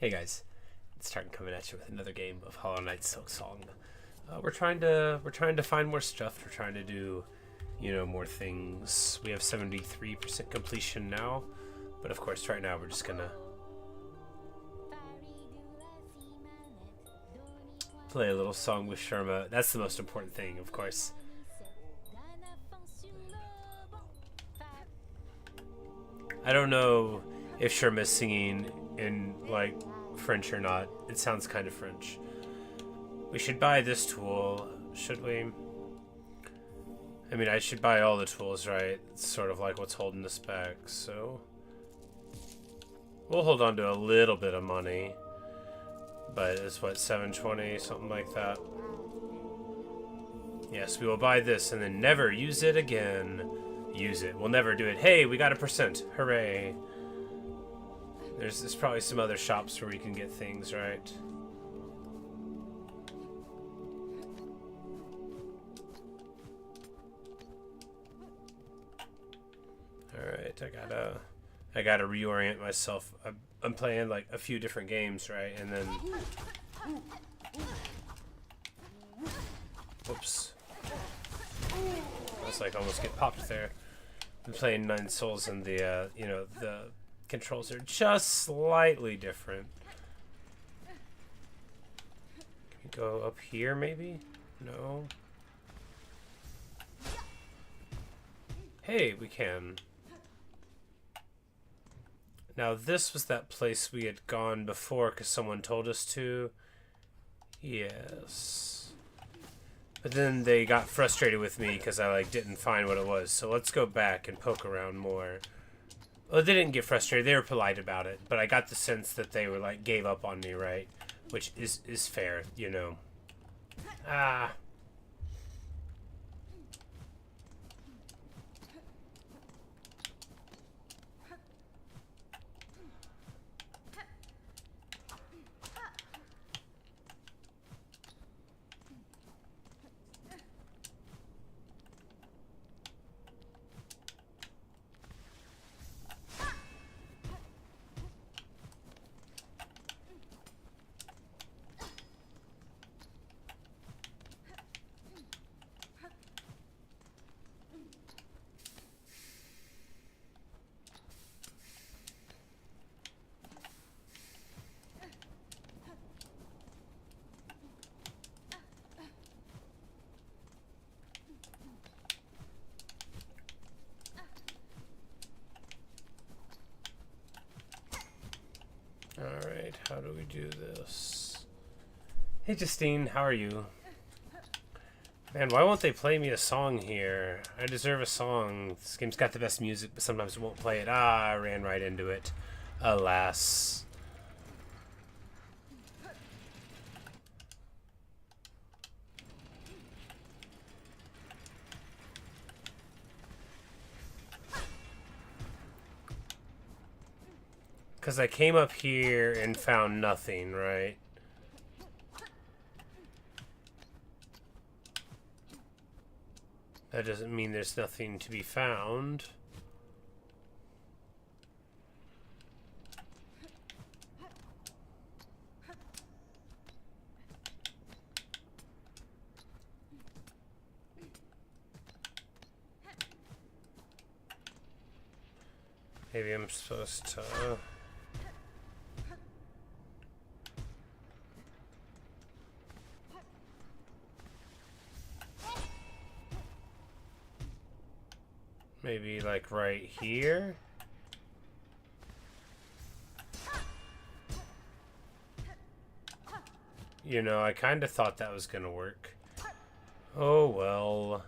Hey guys, it's Tartan coming at you with another game of Hollow Knight Silksong. We're trying to find more stuff. We're trying to do, more things. We have 73% completion now, but of course, right now we're just gonna play a little song with Sharma. That's the most important thing, of course. I don't know if Sharma's singing in like French or not. It sounds kind of French. We should buy this tool, should we? I mean, I should buy all the tools, right? It's sort of like what's holding us back, so we'll hold on to a little bit of money. But it's what, 720, something like that. Yes, we will buy this and then never use it again. Use it. We'll never do it. Hey, we got a %. Hooray. There's probably some other shops where we can get things, right? Alright, I gotta reorient myself. I'm playing like a few different games, right? And then whoops. I was like almost get popped there. I'm playing Nine Souls and the the controls are just slightly different. Can we go up here maybe? No. Hey, we can. Now this was that place we had gone before because someone told us to. Yes. But then they got frustrated with me because I didn't find what it was. So let's go back and poke around more. Well, they didn't get frustrated. They were polite about it. But I got the sense that they were gave up on me, right? Which is fair, Ah. Alright, how do we do this? Hey Justine, how are you? Man, why won't they play me a song here? I deserve a song. This game's got the best music, but sometimes it won't play it. Ah, I ran right into it. Alas. Because I came up here and found nothing, right? That doesn't mean there's nothing to be found. Maybe I'm supposed to... Maybe right here? I kind of thought that was gonna work. Oh well.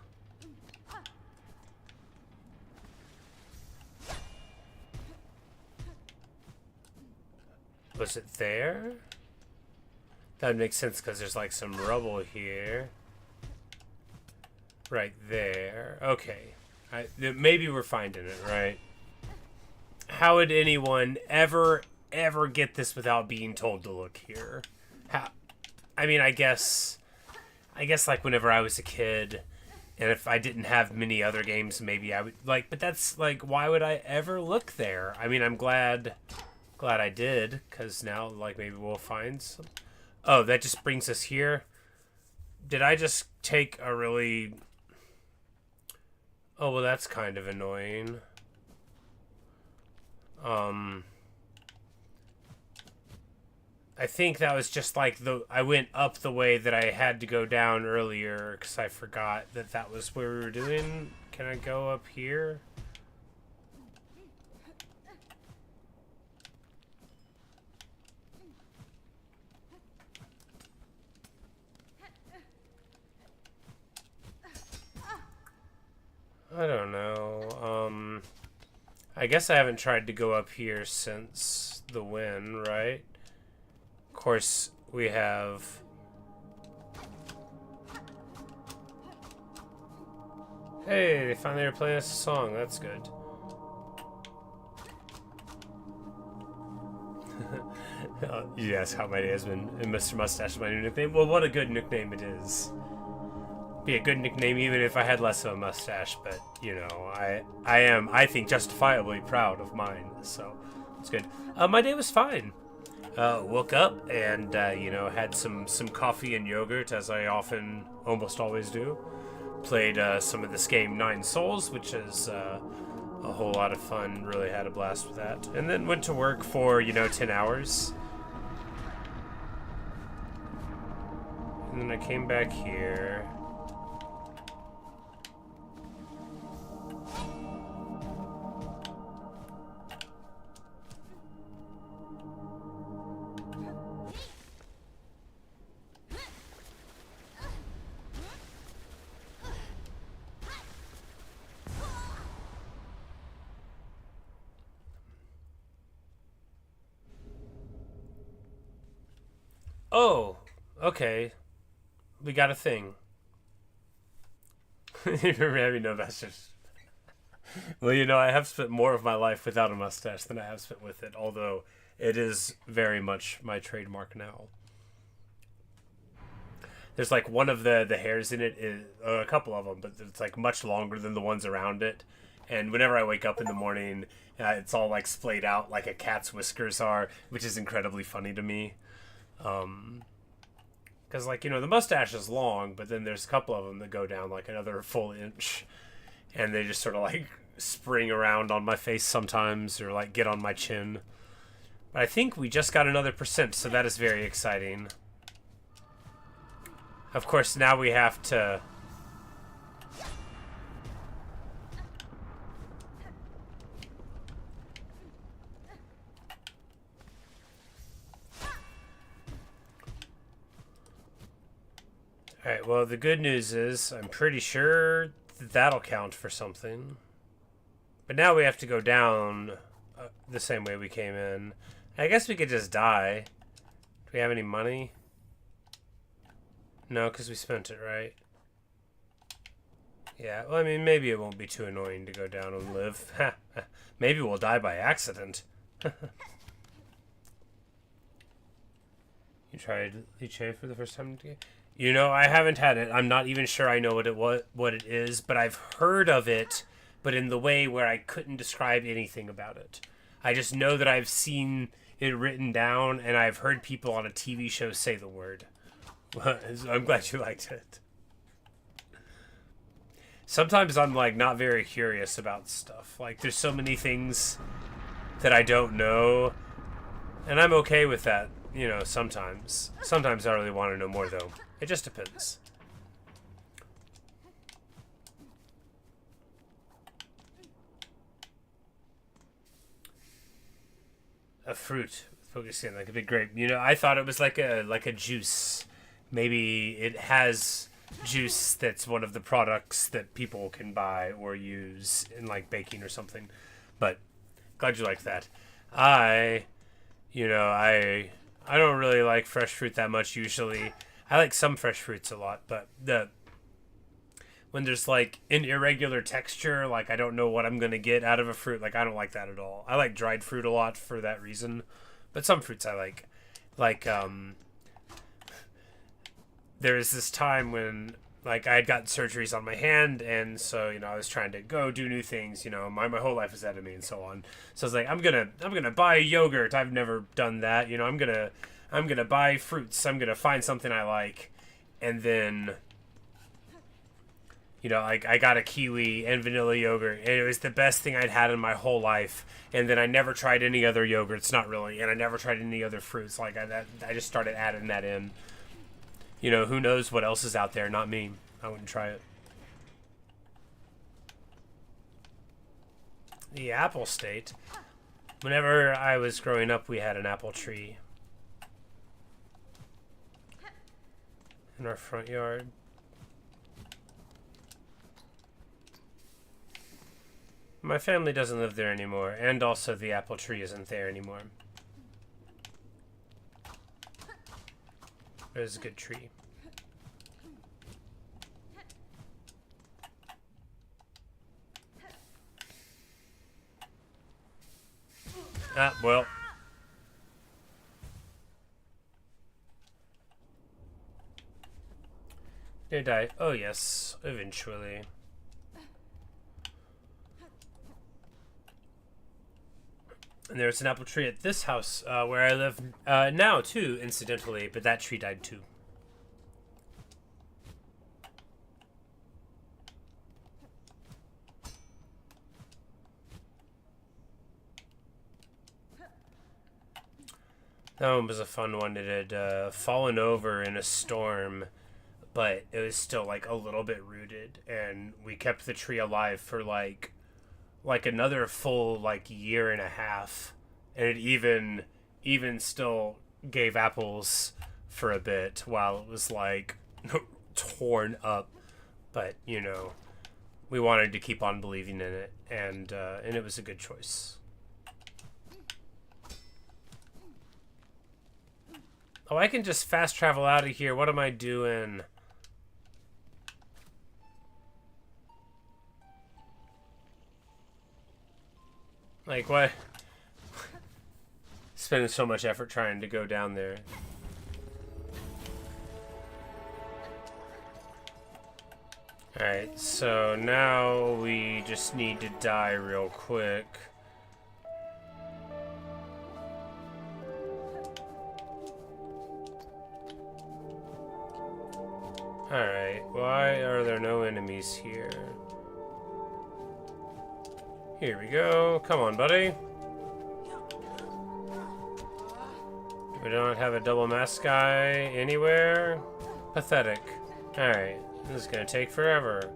Was it there? That would make sense because there's some rubble here. Right there. Okay. Maybe we're finding it, right? How would anyone ever get this without being told to look here? I mean, I guess whenever I was a kid, and if I didn't have many other games, maybe I would but that's why would I ever look there? I mean, I'm glad Glad I did, because now, like, maybe we'll find some... Oh, that just brings us here. Did I just take a really... Oh, well, that's kind of annoying. I think that was just like I went up the way that I had to go down earlier because I forgot that that was where we were doing. Can I go up here? I don't know. I guess I haven't tried to go up here since the win, right? Of course, we have... Hey, they finally are playing us a song. That's good. Yes, how my day has been. And Mr. Mustache is my new nickname. Well, what a good nickname it is. Be a good nickname even if I had less of a mustache, but you know, I am, I think, justifiably proud of mine, so it's good. My day was fine. Woke up and you know, had some coffee and yogurt, as I often almost always do. Played some of this game 9 Souls, which is a whole lot of fun. Really had a blast with that. And then went to work for, you know, 10 hours. And then I came back here. Oh, okay. We got a thing. Maybe no, that's just... Well, you know, I have spent more of my life without a mustache than I have spent with it, although it is very much my trademark now. There's like one of the hairs in it is a couple of them, but it's like much longer than the ones around it. And whenever I wake up in the morning, it's all like splayed out like a cat's whiskers are, which is incredibly funny to me. Because, like, you know, the mustache is long, but then there's a couple of them that go down like another full inch, and they just sort of like spring around on my face sometimes, or like get on my chin. But I think we just got another %, so that is very exciting. Of course, now we have to... Alright, well, the good news is I'm pretty sure that'll count for something. But now we have to go down the same way we came in. I guess we could just die. Do we have any money? No, because we spent it, right? Yeah, well, I mean, maybe it won't be too annoying to go down and live. Maybe we'll die by accident. You tried Liche for the first time today? You know, I haven't had it. I'm not even sure I know what it is, but I've heard of it, but in the way where I couldn't describe anything about it. I just know that I've seen it written down, and I've heard people on a TV show say the word. I'm glad you liked it. Sometimes I'm, like, not very curious about stuff. Like, there's so many things that I don't know, and I'm okay with that, you know, sometimes. Sometimes I really want to know more, though. It just depends. A fruit, focusing like a big grape. You know, I thought it was like a juice. Maybe it has juice that's one of the products that people can buy or use in like baking or something. But glad you liked that. I don't really like fresh fruit that much usually. I like some fresh fruits a lot, but when there's like an irregular texture, like I don't know what I'm gonna get out of a fruit, like I don't like that at all. I like dried fruit a lot for that reason, but some fruits I like there is this time when like I had gotten surgeries on my hand, and so I was trying to go do new things. My whole life was ahead of me, and so on. So I was like, I'm gonna buy yogurt. I've never done that. I'm gonna buy fruits. I'm gonna find something I like, and then I got a kiwi and vanilla yogurt, and it was the best thing I'd had in my whole life. And then I never tried any other yogurts, not really, and I never tried any other fruits. Like I just started adding that in. Who knows what else is out there? Not me. I wouldn't try it. The apple state. Whenever I was growing up, we had an apple tree in our front yard. My family doesn't live there anymore, and also the apple tree isn't there anymore. It was a good tree. Well. Did I? Oh, yes. Eventually. And there's an apple tree at this house where I live now, too, incidentally. But that tree died, too. That one was a fun one. It had fallen over in a storm, but it was still, like, a little bit rooted. And we kept the tree alive for, like another full, like, year and a half. And it even still gave apples for a bit while it was, like, torn up. But, we wanted to keep on believing in it. And it was a good choice. Oh, I can just fast travel out of here. What am I doing? Like, what? Spending so much effort trying to go down there. Alright, so now we just need to die real quick. Alright, why are there no enemies here? Here we go. Come on, buddy. We don't have a double mask guy anywhere? Pathetic. Alright, this is gonna take forever.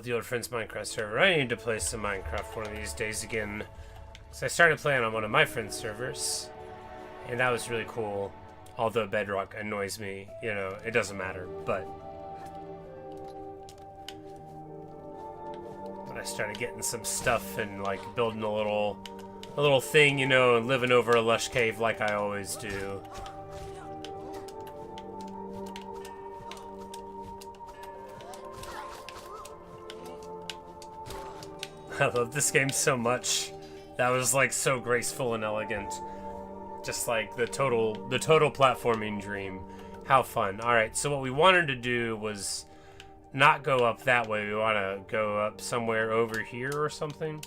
The old friend's Minecraft server. I need to play some Minecraft one of these days again. So I started playing on one of my friend's servers, and that was really cool. Although Bedrock annoys me, it doesn't matter. But I started getting some stuff and like building a little thing, and living over a lush cave like I always do. I love this game so much. That was like so graceful and elegant. Just like the total platforming dream. How fun. Alright, so what we wanted to do was not go up that way. We want to go up somewhere over here or something.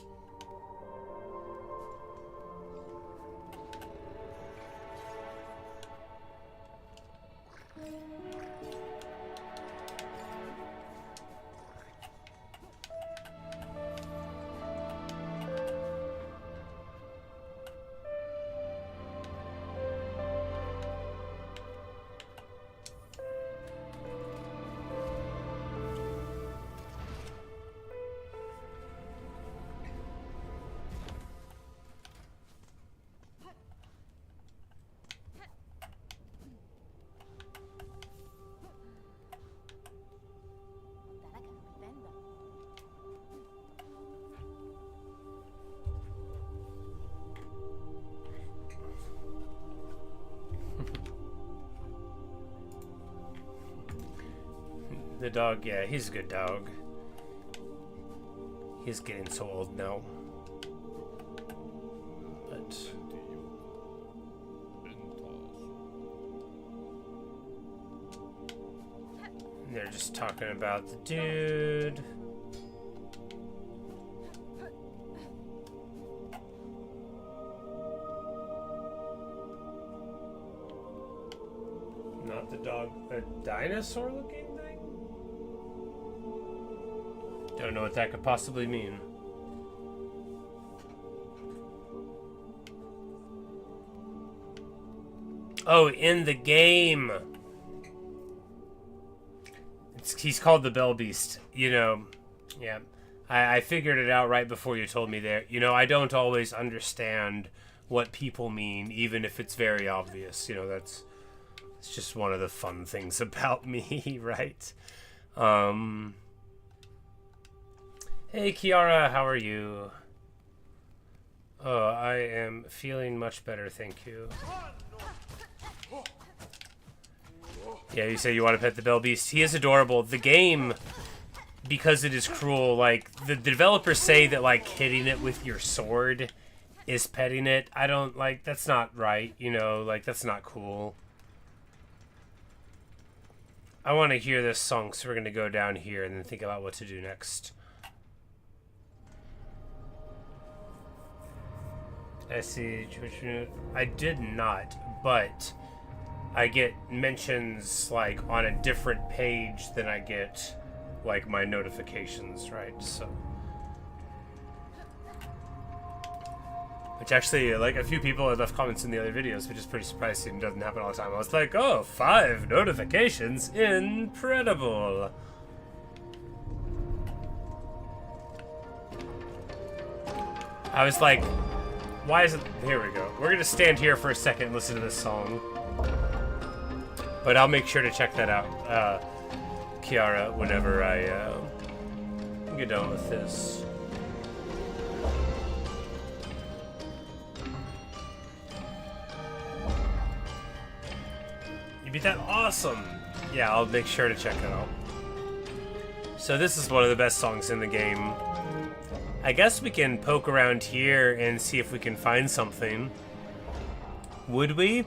The dog, yeah, he's a good dog. He's getting so old now. But they're just talking about the dude. Not the dog, a dinosaur looking thing? Don't know what that could possibly mean. Oh, in the game. He's called the Bell Beast. You know, yeah. I figured it out right before you told me there. You know, I don't always understand what people mean, even if it's very obvious. You know, it's just one of the fun things about me, right? Hey, Kiara, how are you? Oh, I am feeling much better, thank you. Yeah, you say you want to pet the Bell Beast. He is adorable. The game, because it is cruel, like, the developers say that, like, hitting it with your sword is petting it. I don't, like, that's not right, you know, like, that's not cool. I want to hear this song, so we're going to go down here and then think about what to do next. I see. I did not, but I get mentions like on a different page than I get like my notifications, right? So, which actually, like a few people had left comments in the other videos, which is pretty surprising. It doesn't happen all the time. I was like, oh, 5 notifications, incredible. I was like, why is it? Here we go. We're gonna stand here for a second and listen to this song. But I'll make sure to check that out, Kiara, whenever I get done with this. You beat that? Awesome! Yeah, I'll make sure to check that out. So this is one of the best songs in the game. I guess we can poke around here and see if we can find something. Would we?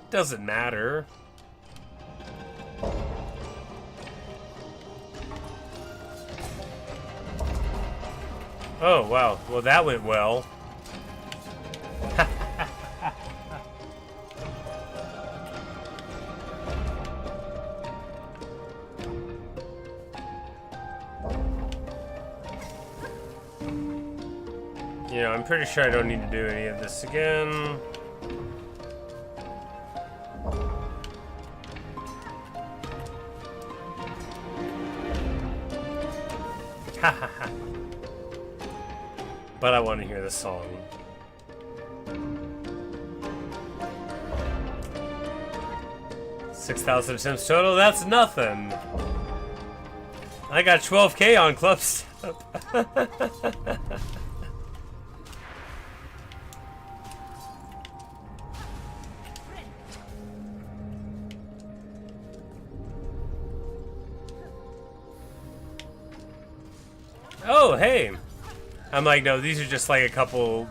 Doesn't matter. Oh, wow. Well, that went well. You know, I'm pretty sure I don't need to do any of this again. But I want to hear the song. $6,000 attempts total, that's nothing. I got 12K on Club Step. Oh, hey. I'm like, no, these are just like a couple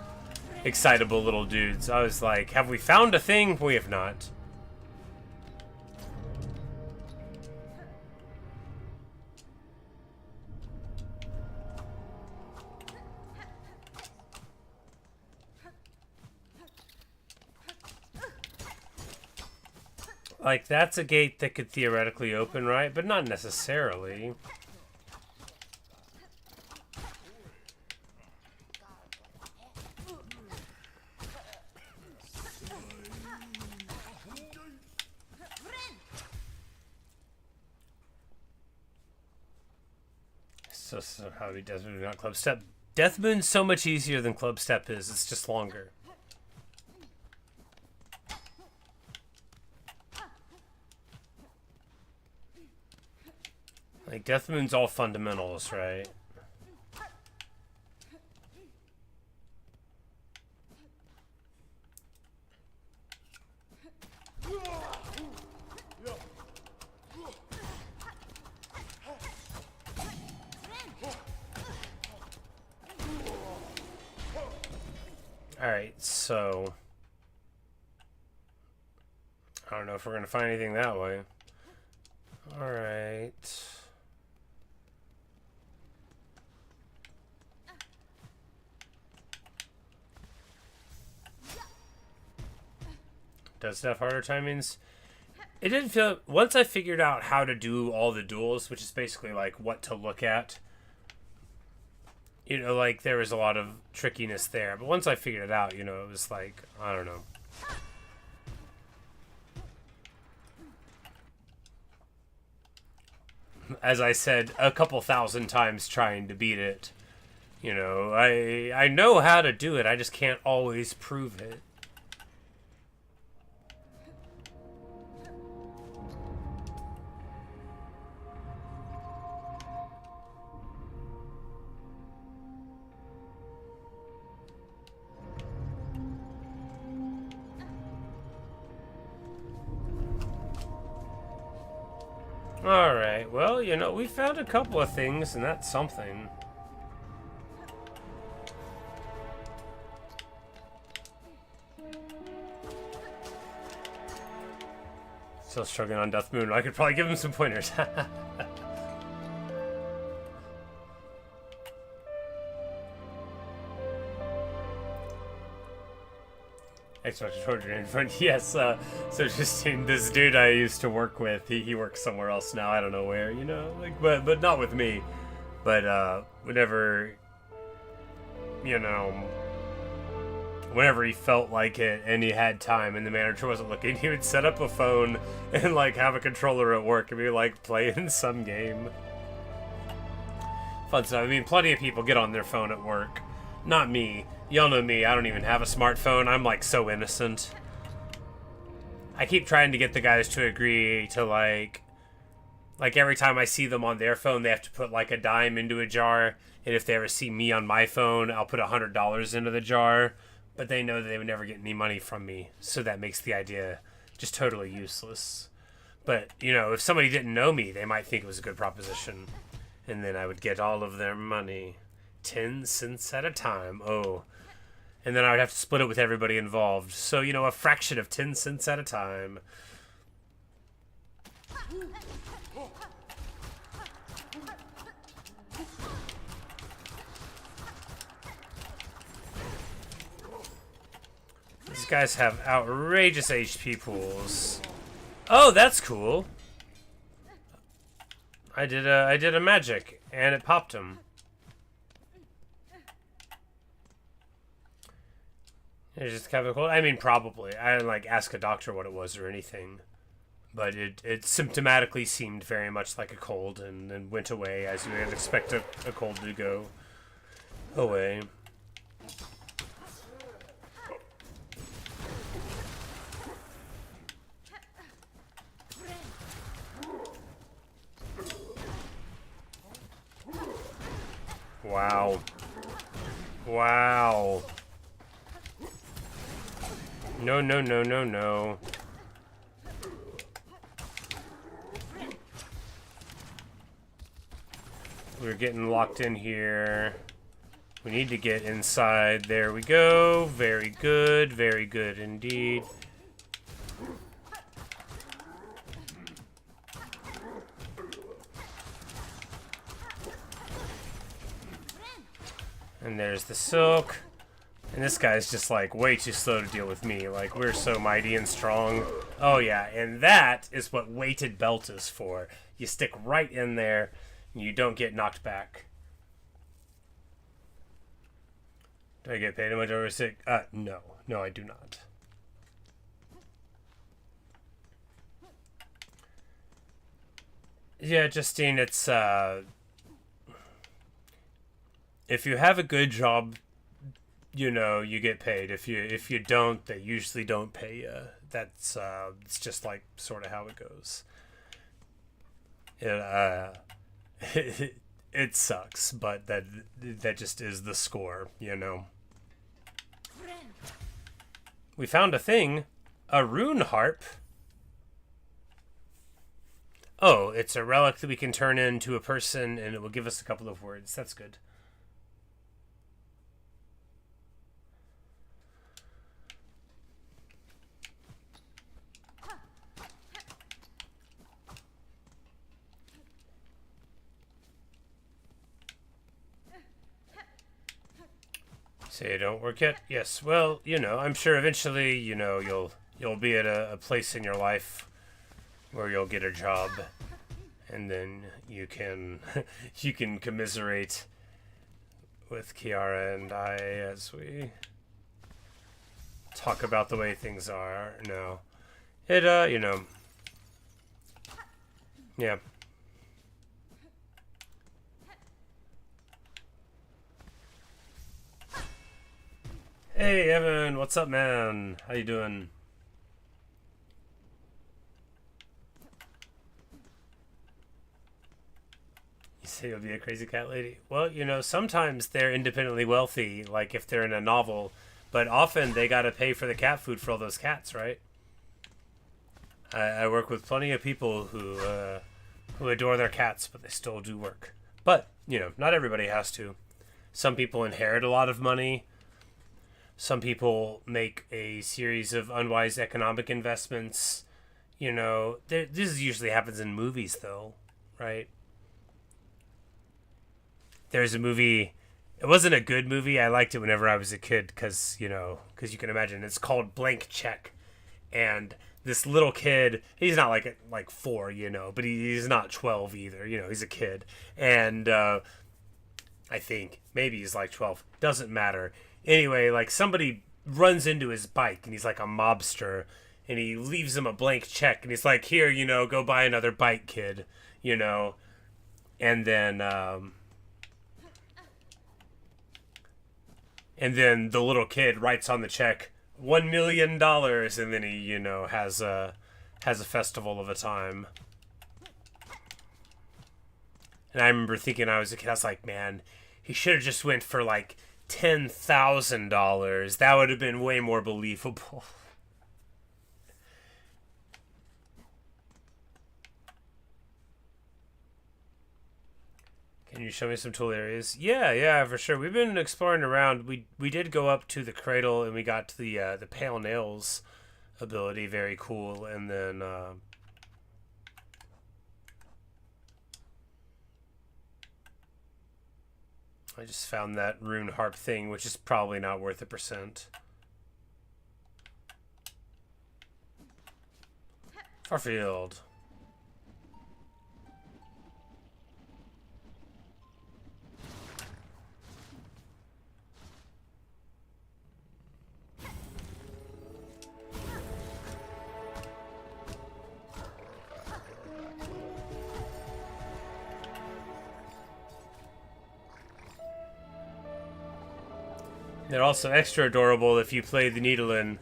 excitable little dudes. I was like, have we found a thing? We have not. Like, that's a gate that could theoretically open, right? But not necessarily. So how he does it, not Club Step. Death Moon's so much easier than Club Step is. It's just longer. Like, Death Moon's all fundamentals, right? Alright, so... I don't know if we're going to find anything that way. Alright. Does it have harder timings? It didn't feel... Once I figured out how to do all the duels, which is basically like what to look at, you know, like there was a lot of trickiness there. But once I figured it out, you know, it was like, I don't know. As I said a couple thousand times trying to beat it, you know, I know how to do it, I just can't always prove it. Alright, well, you know, we found a couple of things, and that's something. Still struggling on Death Moon. I could probably give him some pointers. Xbox controller in front. Yes, so just this dude I used to work with, he works somewhere else now. I don't know where, you know, like, but not with me. But whenever, you know, whenever he felt like it and he had time and the manager wasn't looking, he would set up a phone and like have a controller at work and be like playing some game. Fun stuff. I mean, plenty of people get on their phone at work. Not me. Y'all know me, I don't even have a smartphone. I'm like so innocent. I keep trying to get the guys to agree to like every time I see them on their phone, they have to put like a dime into a jar. And if they ever see me on my phone, I'll put $100 into the jar. But they know that they would never get any money from me. So that makes the idea just totally useless. But, you know, if somebody didn't know me, they might think it was a good proposition. And then I would get all of their money. 10 cents at a time. Oh. And then I would have to split it with everybody involved. So, you know, a fraction of 10 cents at a time. These guys have outrageous HP pools. Oh, that's cool. I did a magic, and it popped him. It's just kind of cold. I mean, probably. I didn't like ask a doctor what it was or anything, but it symptomatically seemed very much like a cold, and then went away as you would expect a cold to go away. Wow. Wow. No, no, no, no, no. We're getting locked in here. We need to get inside. There we go. Very good indeed. And there's the silk. And this guy's just like way too slow to deal with me. Like, we're so mighty and strong. Oh yeah, and that is what weighted belt is for. You stick right in there and you don't get knocked back. Do I get paid much over sick? No. No, I do not. Yeah, Justine, it's, if you have a good job, you know, you get paid. If you don't, they usually don't pay you. That's it's just like sort of how it goes. It sucks, but that just is the score, you know. We found a thing, a rune harp. Oh, it's a relic that we can turn into a person, and it will give us a couple of words. That's good. Say you don't work yet? Yes. Well, you know, I'm sure eventually, you know, you'll be at a place in your life where you'll get a job, and then you can you can commiserate with Kiara and I as we talk about the way things are now. It you know, yeah. Hey Evan, what's up, man? How you doing? You say you'll be a crazy cat lady? Well, you know, sometimes they're independently wealthy, like if they're in a novel, but often they gotta pay for the cat food for all those cats, right? I work with plenty of people who adore their cats, but they still do work. But you know, not everybody has to. Some people inherit a lot of money. Some people make a series of unwise economic investments. You know, this usually happens in movies, though, right? There's a movie. It wasn't a good movie. I liked it whenever I was a kid because, you know, because you can imagine it's called Blank Check. And this little kid, he's not like 4, you know, but he's not 12 either. You know, he's a kid. And I think maybe he's like 12. Doesn't matter. Anyway, like somebody runs into his bike and he's like a mobster and he leaves him a blank check and he's like, here, you know, go buy another bike, kid, you know. And then the little kid writes on the check $1 million, and then he, you know, has a festival of a time. And I remember thinking I was a kid, I was like, man, he should have just went for like $10,000. That would have been way more believable. Can you show me some tool areas? Yeah, yeah, for sure. We've been exploring around. We did go up to the cradle and we got to the pale nails ability, very cool. And then I just found that rune harp thing, which is probably not worth a percent. Farfield. They're also extra adorable if you play the Needlin,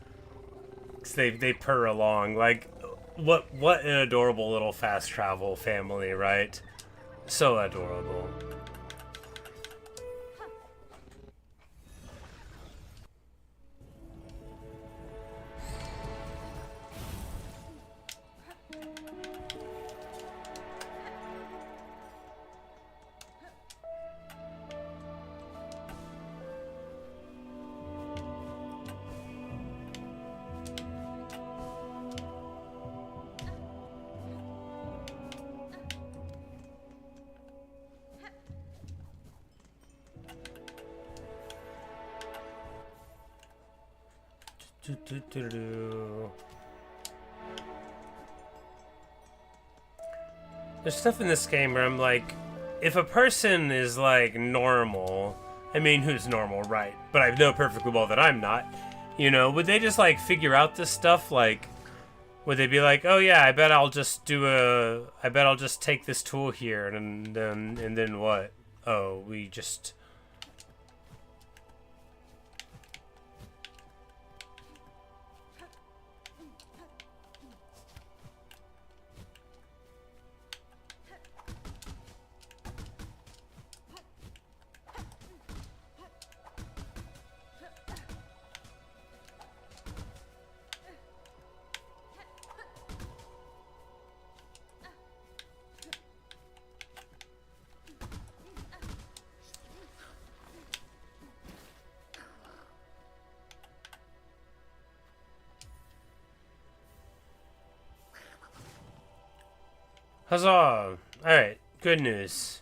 because they purr along. Like, what an adorable little fast travel family, right? So adorable. There's stuff in this game where I'm like, if a person is like normal, I mean, who's normal, right? But I know perfectly well that I'm not. You know, would they just like figure out this stuff? Like, would they be like, oh yeah, I bet I'll just take this tool here, and then what? Oh, we just. Huzzah! Alright, good news.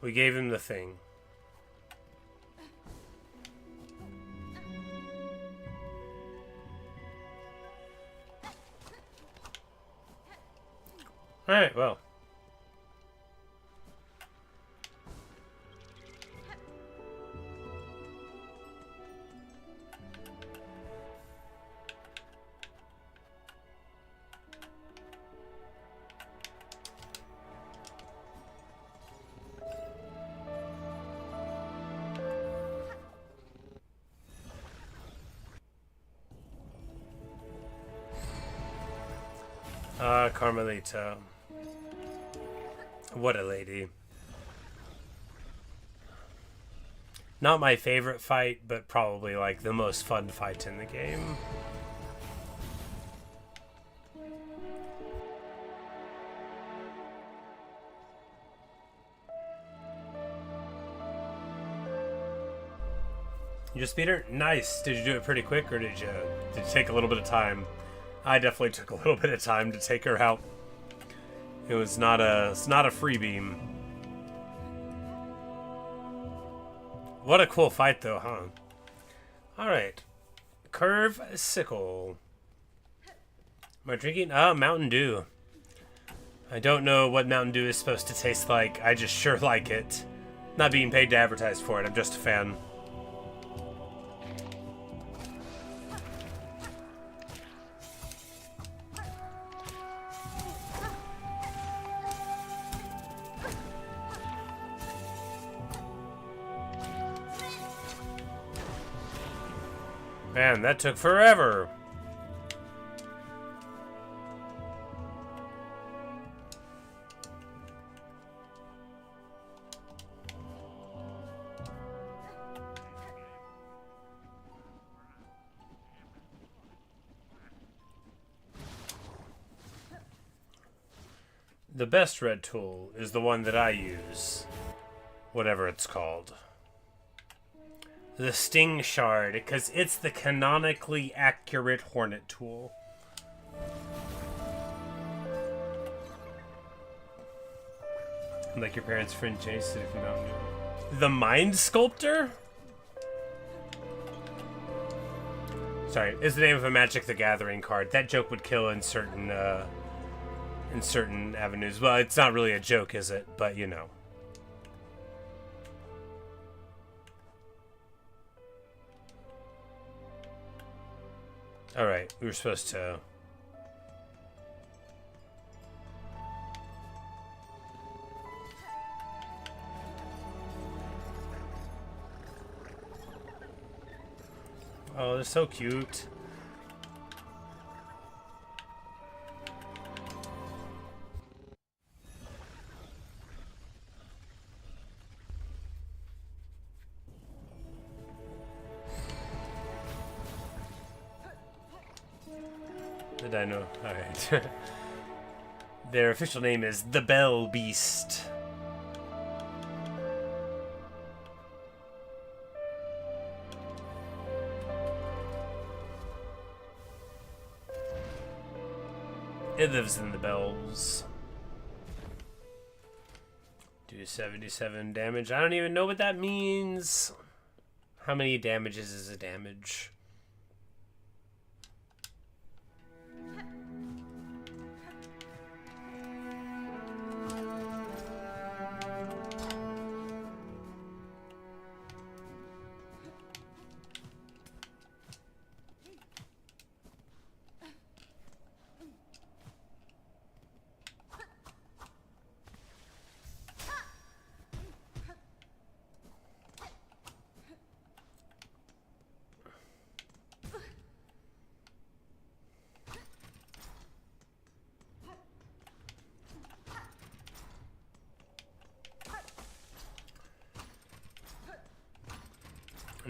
We gave him the thing. Alright, well. Carmelita. What a lady. Not my favorite fight, but probably like the most fun fight in the game. You just beat her? Nice. Did you do it pretty quick, or did it take a little bit of time? I definitely took a little bit of time to take her out. It's not a free beam. What a cool fight, though, huh? All right, Curve Sickle. Am I drinking? Mountain Dew. I don't know what Mountain Dew is supposed to taste like. I just sure like it. Not being paid to advertise for it. I'm just a fan. Man, that took forever. The best red tool is the one that I use. Whatever it's called. The Sting Shard, because it's the canonically accurate Hornet tool. Like your parents' friend Jason from Mountain Dew. The Mind Sculptor? Sorry, is the name of a Magic the Gathering card. That joke would kill in certain avenues. Well, it's not really a joke, is it? But, you know. Alright, we were supposed to... Oh, they're so cute. The dino. Alright. Their official name is the Bell Beast. It lives in the bells. Do 77 damage. I don't even know what that means. How many damages is a damage?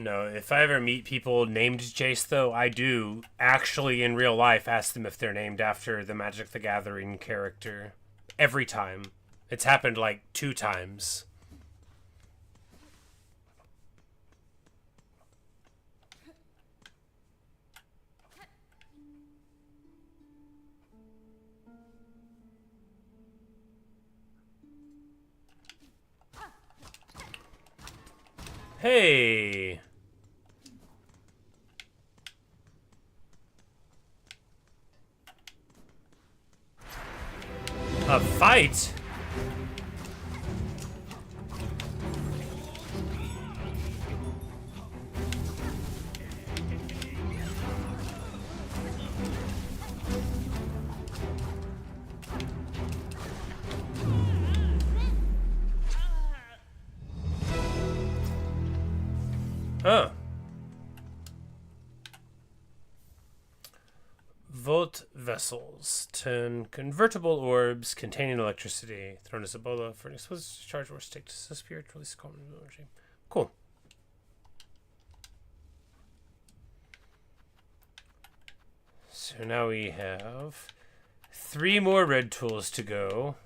No, if I ever meet people named Jace, though, I do actually in real life ask them if they're named after the Magic the Gathering character. Every time. It's happened like 2 times. Hey! A fight? Huh. Volt vessels. 10 convertible orbs containing electricity. Thrown as Ebola for an explosive charge or stick to disappear to release common energy. Cool. So now we have 3 more red tools to go.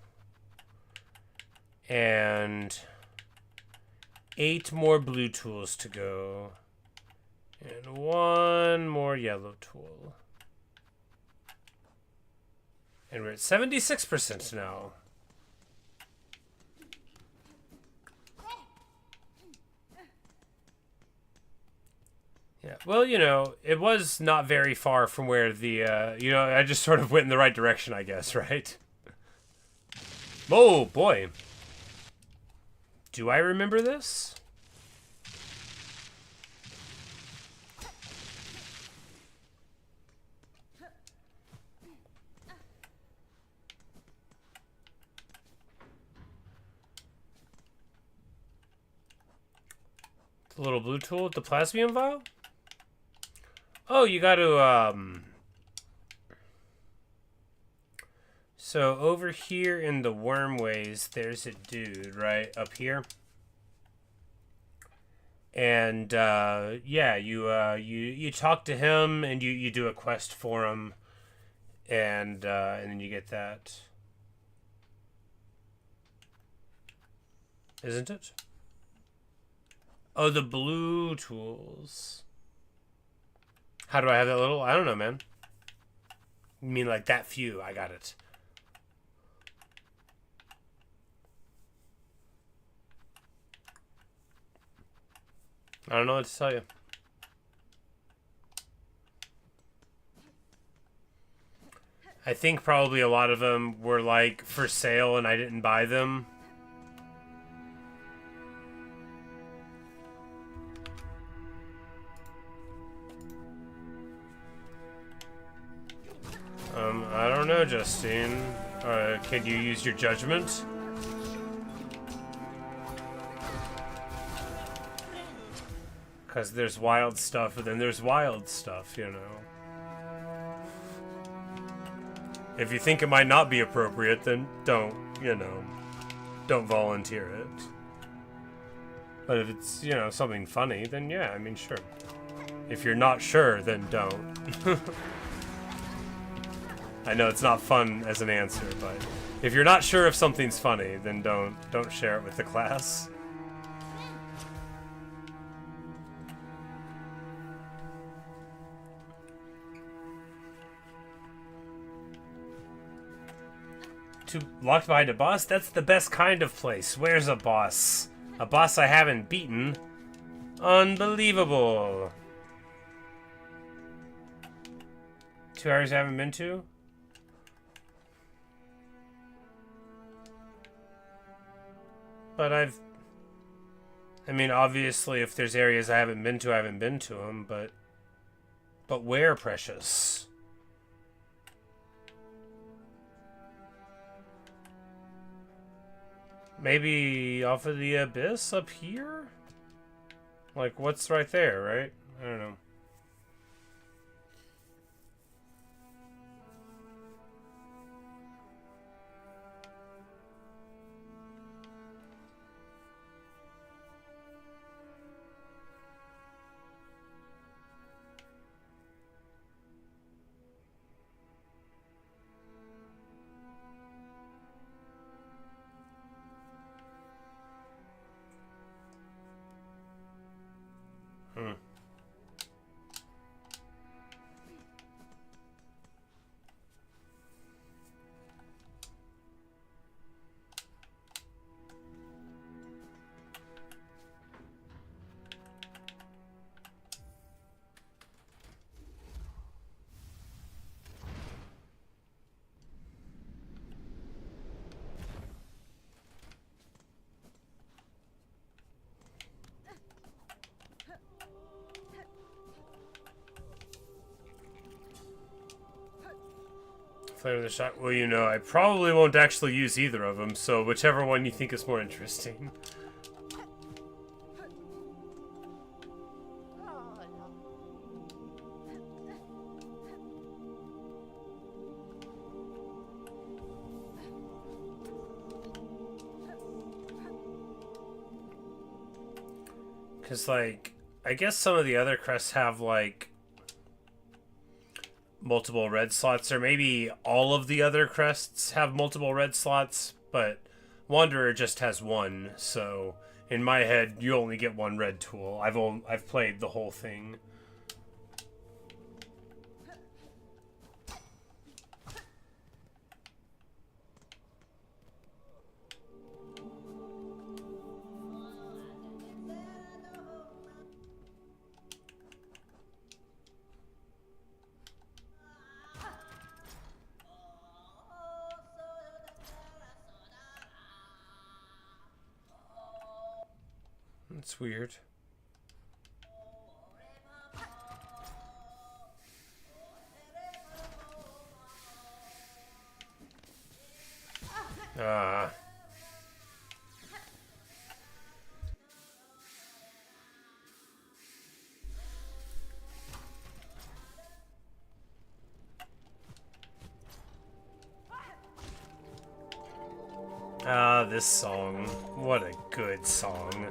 And 8 more blue tools to go. And 1 more yellow tool. And we're at 76% now. Yeah, well, you know, it was not very far from where the, you know, I just sort of went in the right direction, I guess, right? Oh, boy. Do I remember this? The little blue tool with the plasmium vial? Oh, you got to, So over here in the wormways, there's a dude, right? Up here. And, yeah, you talk to him and you do a quest for him. And then you get that. Isn't it? Oh, the blue tools. How do I have that little? I don't know, man. You mean like that few? I got it. I don't know what to tell you. I think probably a lot of them were like for sale and I didn't buy them. I don't know, Justine. Can you use your judgment? Because there's wild stuff, and then there's wild stuff, you know. If you think it might not be appropriate, then don't, you know, don't volunteer it. But if it's, you know, something funny, then yeah, I mean, sure. If you're not sure, then don't. I know it's not fun as an answer, but if you're not sure if something's funny, then don't share it with the class. Locked behind a boss? That's the best kind of place. Where's a boss? A boss I haven't beaten? Unbelievable. 2 areas I haven't been to? But I mean, obviously, if there's areas I haven't been to, I haven't been to them, but where, Precious? Maybe off of the abyss up here? Like, what's right there, right? I don't know. Flame of the Shock. Well, you know, I probably won't actually use either of them, so whichever one you think is more interesting. Because, like, I guess some of the other crests have, like, multiple red slots, or maybe all of the other crests have multiple red slots, but Wanderer just has one, so in my head, you only get one red tool. I've played the whole thing. It's weird. This song. What a good song.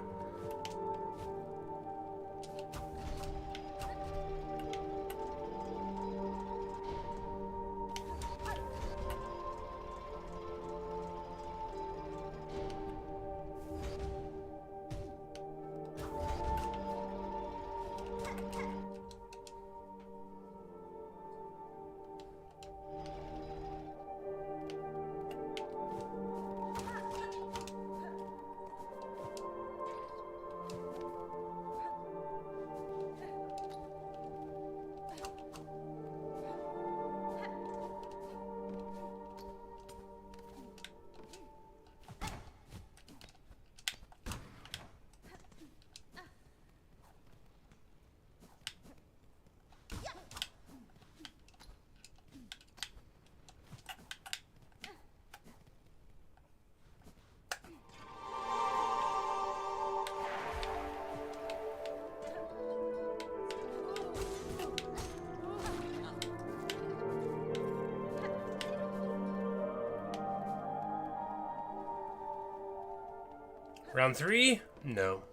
Round 3? No.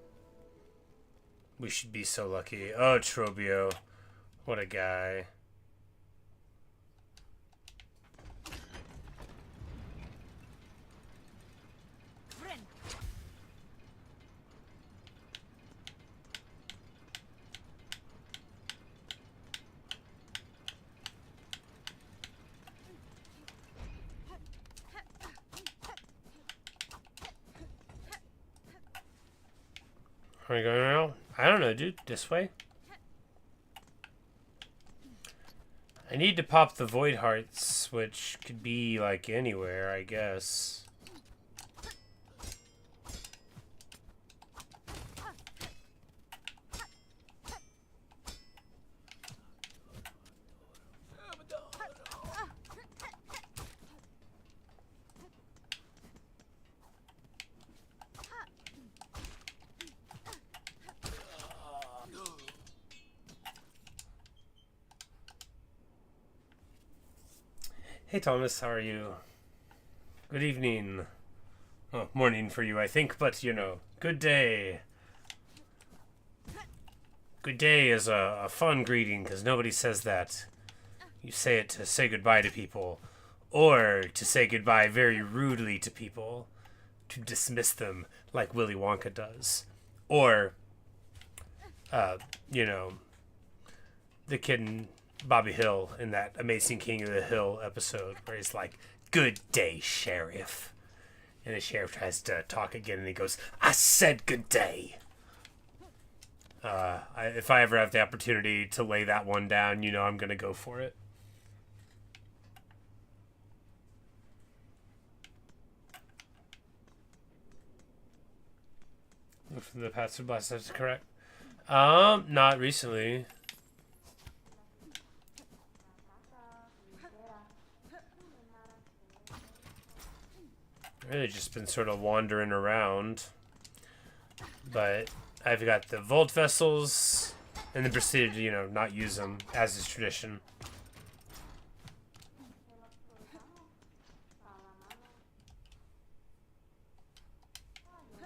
We should be so lucky. Oh, Trobio. What a guy. Are we going around? I don't know, dude. This way? I need to pop the Void Hearts, which could be, like, anywhere, I guess. Hey Thomas, how are you? Good evening. Oh, morning for you, I think, but you know, good day. Good day is a fun greeting because nobody says that. You say it to say goodbye to people, or to say goodbye very rudely to people, to dismiss them like Willy Wonka does. Or, you know, the kid in Bobby Hill in that Amazing King of the Hill episode where he's like, "Good day, Sheriff." And the sheriff tries to talk again and he goes, "I said good day." If I ever have the opportunity to lay that one down, you know I'm going to go for it. From the passive blast, that's correct. Not recently. Really just been sort of wandering around. But I've got the Volt vessels, and then proceeded to, you know, not use them, as is tradition.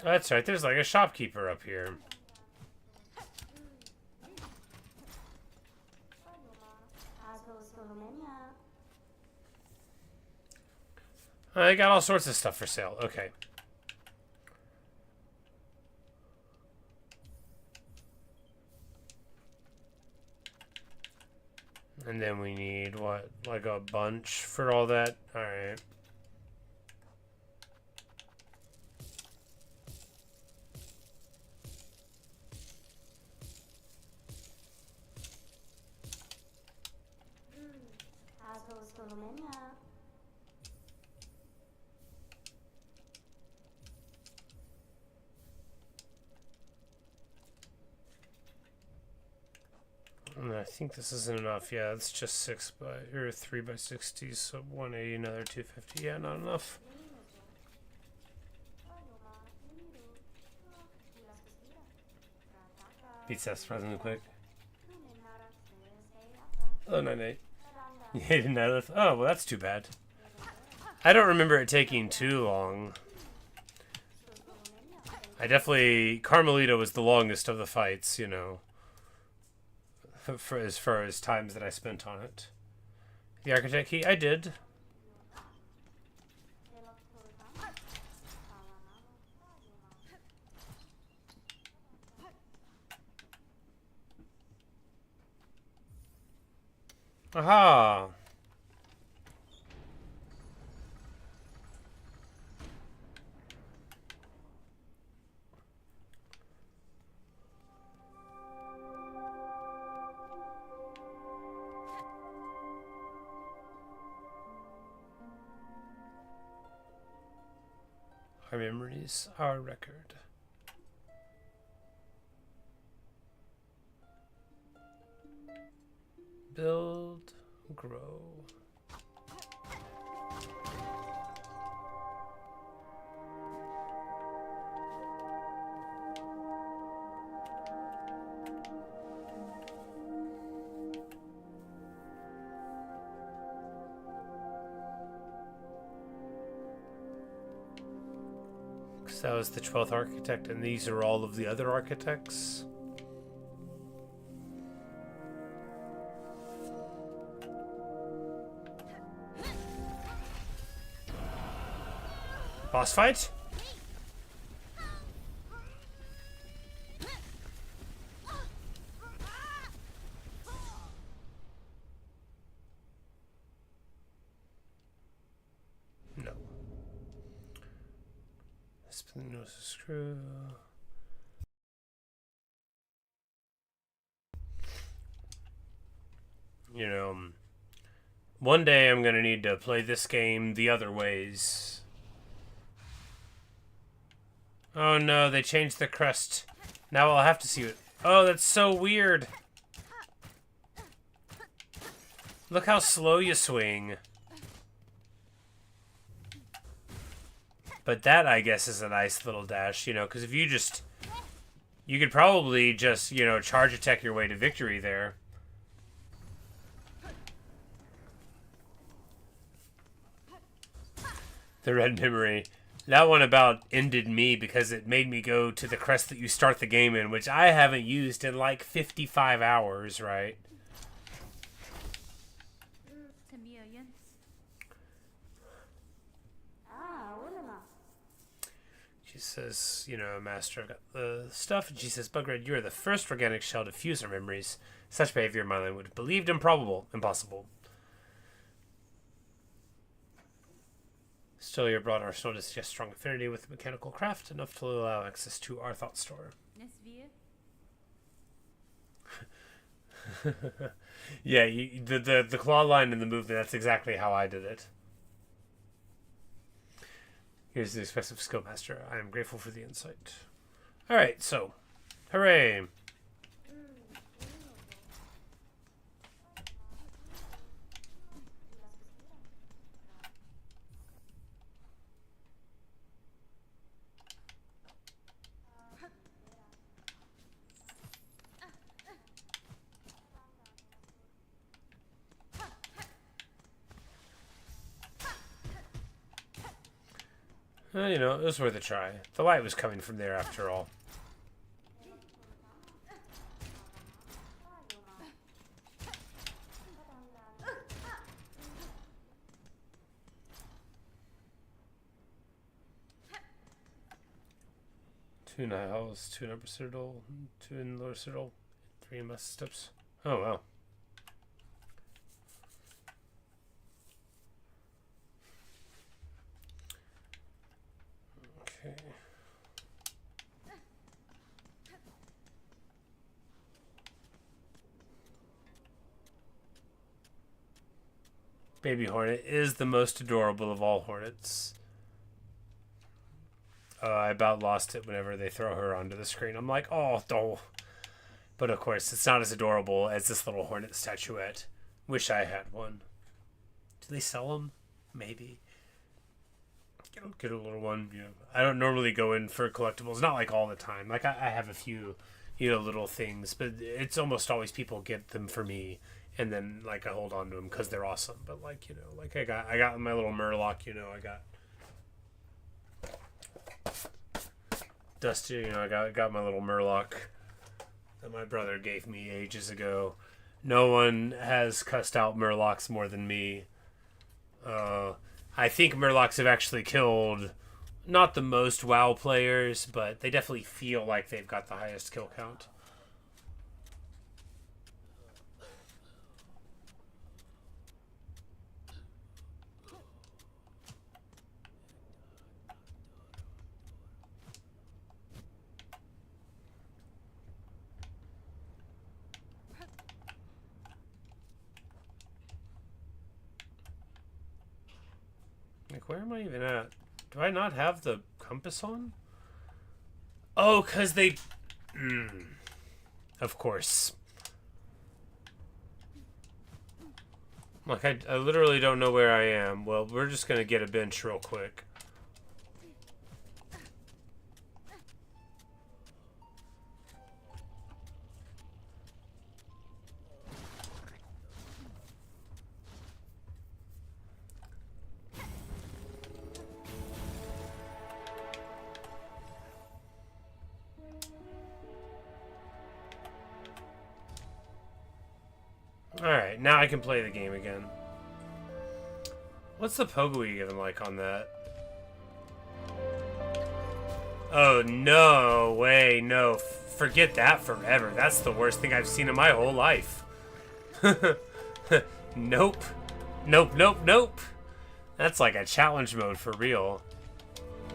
Oh, that's right, there's like a shopkeeper up here. I got all sorts of stuff for sale. Okay. And then we need, what, like a bunch for all that? Alright. And I think this isn't enough. Yeah, it's just 3 by 60, so 180, another 250. Yeah, not enough. Beats that surprisingly quick. Oh, 98. You hated Nylith? Oh, well, that's too bad. I don't remember it taking too long. I definitely... Carmelita was the longest of the fights, you know. For as far as times that I spent on it. The architect key? I did. Aha! Our memories, our record. Build, grow. That was the 12th architect, and these are all of the other architects. Boss fight? No. Spin the nose screw. You know, one day I'm gonna need to play this game the other ways. Oh no, they changed the crest. Now I'll have to see it. Oh, that's so weird. Look how slow you swing. But that, I guess, is a nice little dash, you know, because if you just... You could probably just, you know, charge attack your way to victory there. The red memory. That one about ended me because it made me go to the crest that you start the game in, which I haven't used in like 55 hours, right? She says, you know, Master, I've got the stuff. And she says, Bugred, you are the first organic shell to fuse our memories. Such behavior in my line would have believed improbable, impossible. Still, your broad arsenal to suggest strong affinity with mechanical craft, enough to allow access to our thought store. Yeah, the claw line in the movement, that's exactly how I did it. Here's the expressive skill master. I am grateful for the insight. Alright, so, hooray! You know, it was worth a try. The light was coming from there after all. Two in high halls, two in upper citadel, two in lower citadel, three in master steps. Oh wow. Okay. Baby Hornet is the most adorable of all hornets. I about lost it whenever they throw her onto the screen. I'm like, oh, no. But of course, it's not as adorable as this little hornet statuette. Wish I had one. Do they sell them? Maybe. Get a little one. You know, I don't normally go in for collectibles. Not like all the time. Like I have a few, little things, but it's almost always people get them for me, and then like I hold on to them because they're awesome. But like like I got my little Murloc. I got Dusty. I got my little Murloc that my brother gave me ages ago. No one has cussed out Murlocs more than me. I think Murlocs have actually killed not the most WoW players, but they definitely feel like they've got the highest kill count. Like, where am I even at? Do I not have the compass on? Oh, because they... Of course. Like, I literally don't know where I am. Well, we're just going to get a bench real quick. Alright, now I can play the game again. What's the Pogoe given like on that? Oh, no way, no. Forget that forever. That's the worst thing I've seen in my whole life. Nope. Nope, nope, nope. That's like a challenge mode for real.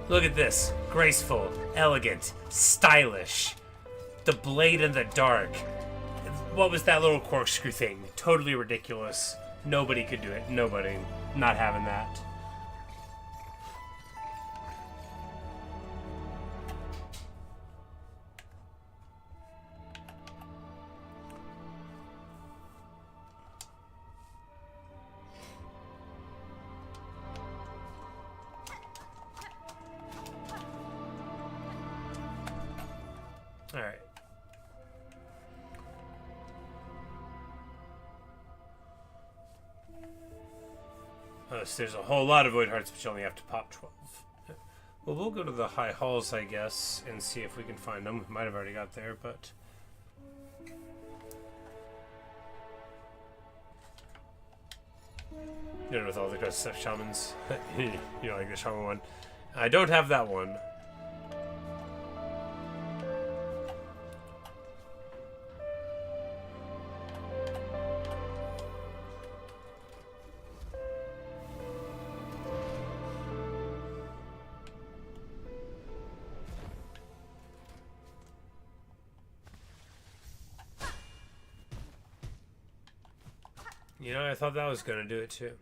Look at this. Graceful, elegant, stylish. The blade in the dark. What was that little corkscrew thing? Totally ridiculous. Nobody could do it. Nobody. Not having that. Alright. Oh, so there's a whole lot of void hearts, but you only have to pop 12. Well, we'll go to the high halls, I guess, and see if we can find them. We might have already got there, but... with all the good stuff, shamans. Like the shaman one. I don't have that one. I thought that was going to do it too.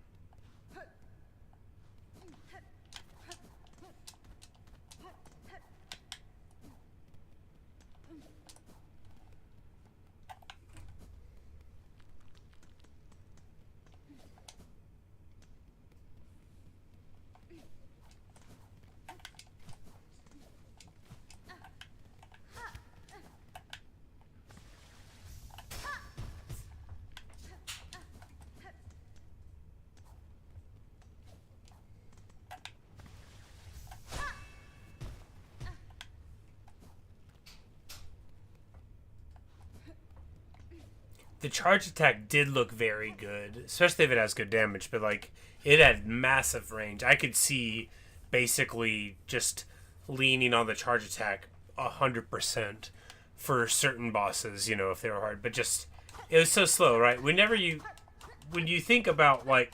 The charge attack did look very good, especially if it has good damage, but like it had massive range. I could see basically just leaning on the charge attack 100% for certain bosses, you know, if they were hard, but just it was so slow, right? When you think about like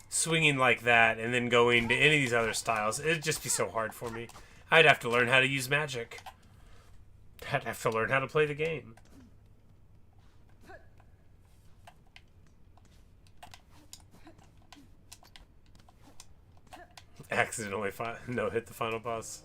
swinging like that and then going to any of these other styles, it'd just be so hard for me. I'd have to learn how to use magic. I'd have to learn how to play the game. Accidentally no hit the final boss.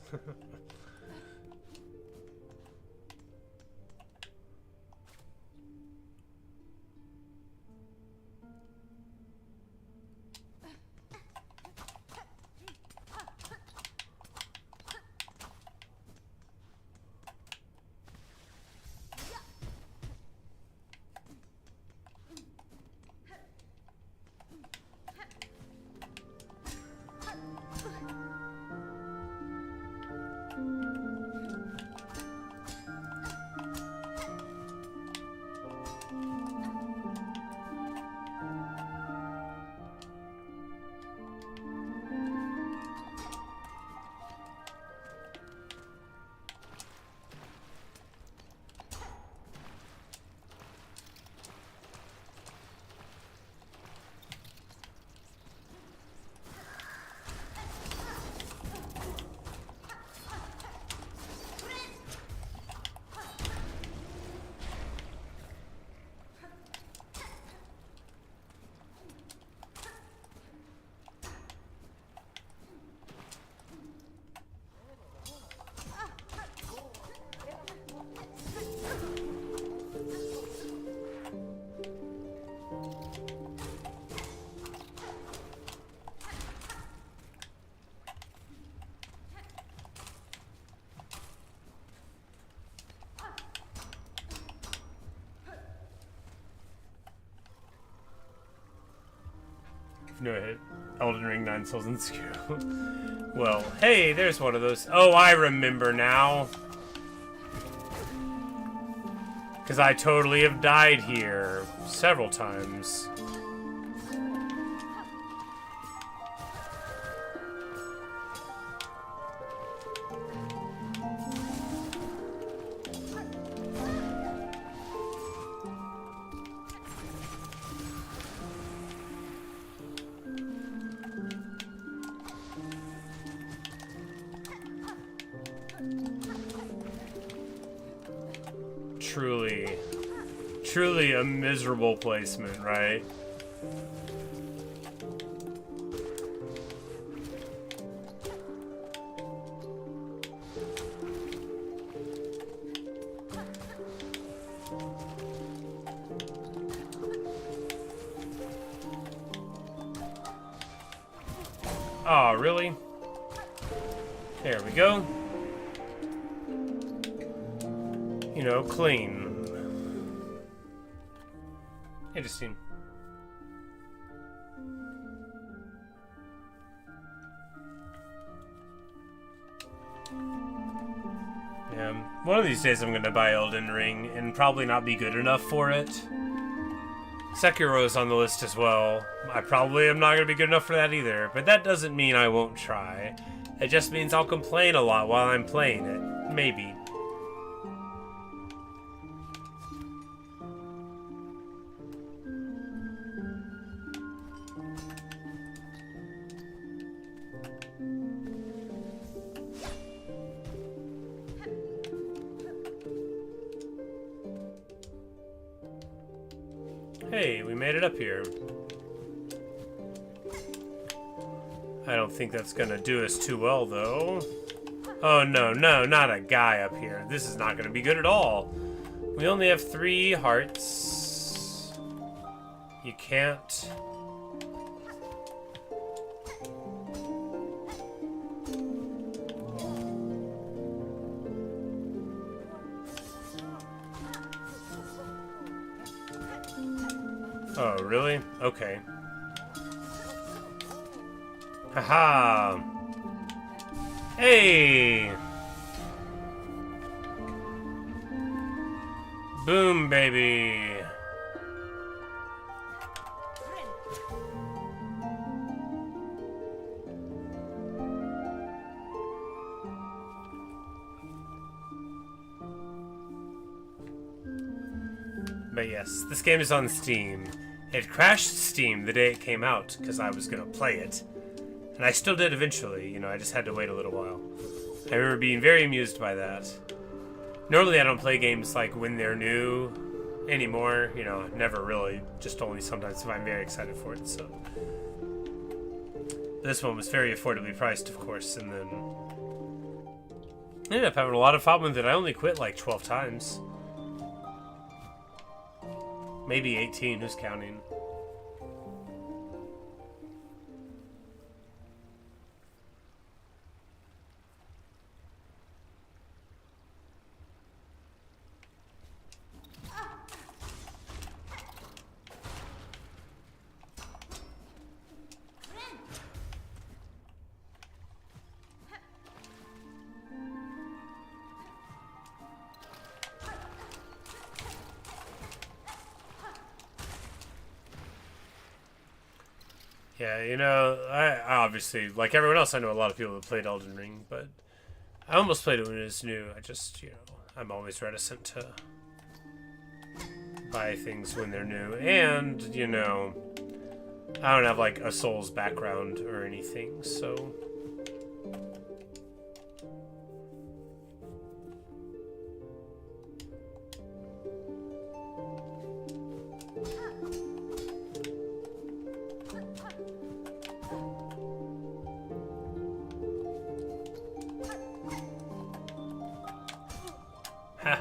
No hit. Elden Ring 9 Souls and Skill. Well, hey, there's one of those. Oh, I remember now. Because I totally have died here several times. Truly a miserable placement, right? Oh, really? There we go. You know, clean. Interesting. Yeah, one of these days I'm gonna buy Elden Ring and probably not be good enough for it. Sekiro's on the list as well. I probably am not gonna be good enough for that either, but that doesn't mean I won't try. It just means I'll complain a lot while I'm playing it. Maybe. Hey, we made it up here. I don't think that's gonna do us too well, though. Oh, no, not a guy up here. This is not gonna be good at all. We only have 3 hearts. You can't... Oh, really? Okay. Haha! Hey! Boom, baby. But yes, this game is on Steam. It crashed Steam the day it came out because I was going to play it. And I still did eventually, you know, I just had to wait a little while. I remember being very amused by that. Normally I don't play games like when they're new anymore, you know, never really, just only sometimes if I'm very excited for it, so. This one was very affordably priced, of course, and then I ended up having a lot of fun with it. I only quit like 12 times. Maybe 18, who's counting? Yeah, you know, I obviously, like everyone else, I know a lot of people that played Elden Ring, but I almost played it when it was new. I just, you know, I'm always reticent to buy things when they're new. And, you know, I don't have like a Souls background or anything, so. Ha.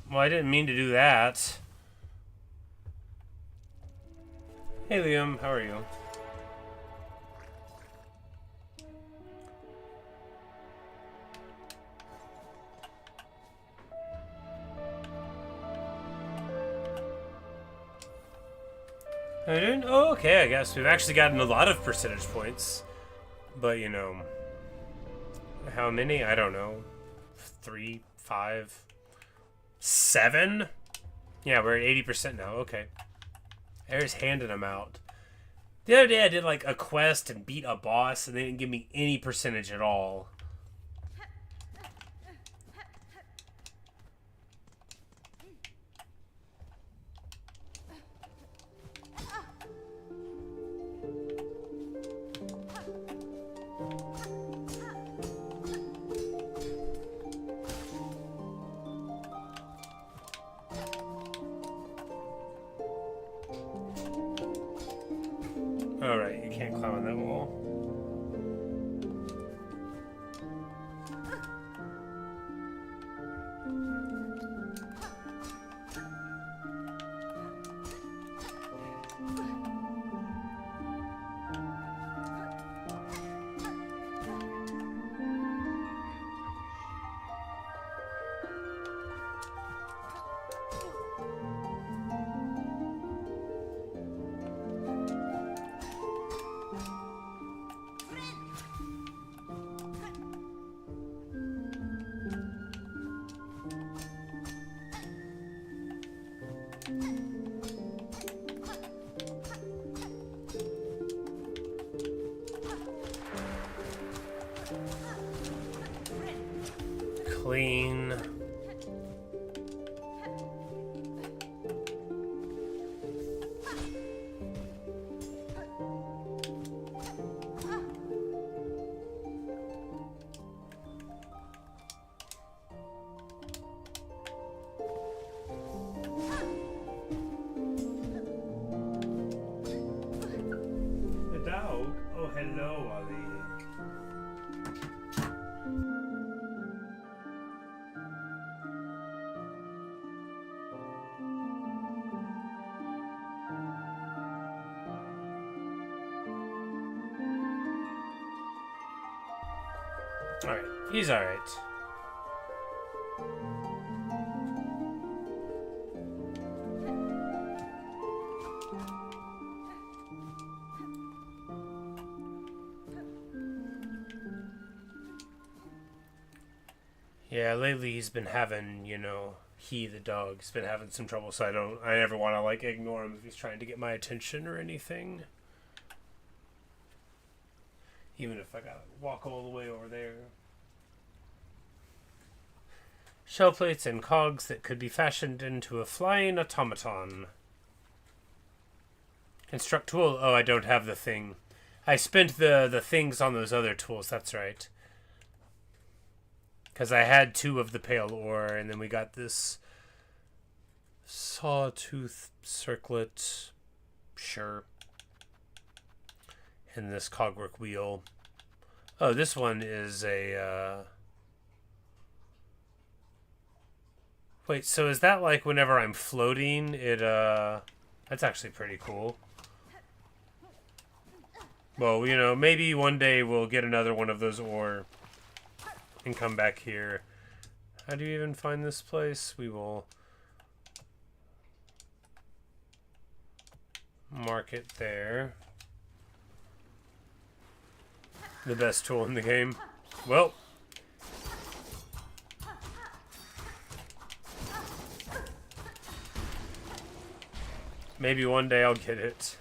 Well, I didn't mean to do that. Hey, Liam, how are you? I didn't? Oh, okay, I guess. We've actually gotten a lot of percentage points. But, you know, how many? I don't know. 3, 5, 7? Yeah, we're at 80% now. Okay. There's handing them out. The other day I did like a quest and beat a boss and they didn't give me any percentage at all. Alright, you can't climb on that wall. Clean. The dog? Oh, hello, Ali. Alright, he's alright. Yeah, lately he's been having, the dog's been having some trouble, so I never want to, like, ignore him if he's trying to get my attention or anything. Even if I gotta walk all the way over there. Shell plates and cogs that could be fashioned into a flying automaton. Construct tool. Oh, I don't have the thing. I spent the things on those other tools, that's right. Because I had 2 of the pale ore, and then we got this sawtooth circlet. Sure. And this cogwork wheel. Oh, this one is a... Wait, so is that like whenever I'm floating, that's actually pretty cool. Well, maybe one day we'll get another one of those ore and come back here. How do you even find this place? We will mark it there. The best tool in the game. Well. Maybe one day I'll get it.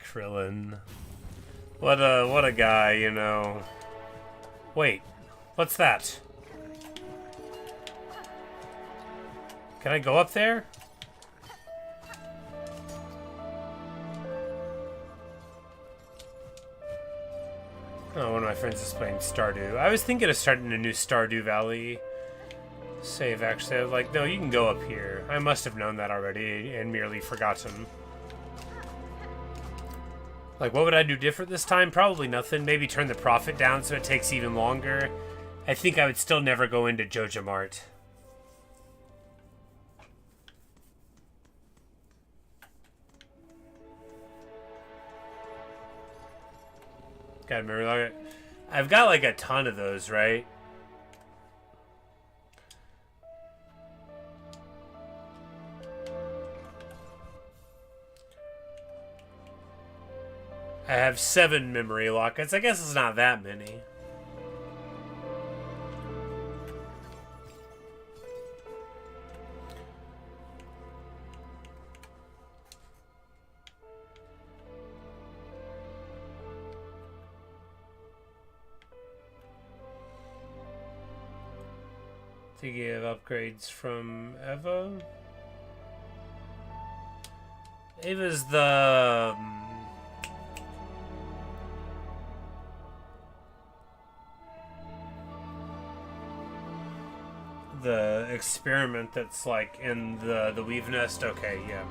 Krillin. What a guy, Wait, what's that? Can I go up there? Oh, one of my friends is playing Stardew. I was thinking of starting a new Stardew Valley save, actually. I was like, no, you can go up here. I must have known that already and merely forgotten. Like, what would I do different this time? Probably nothing. Maybe turn the profit down so it takes even longer. I think I would still never go into Joja Mart. Gotta remember, like, I've got like a ton of those, right? I have 7 memory lockets. I guess it's not that many. To give upgrades from Eva. Eva's the experiment that's like in the weave nest. Okay, yeah.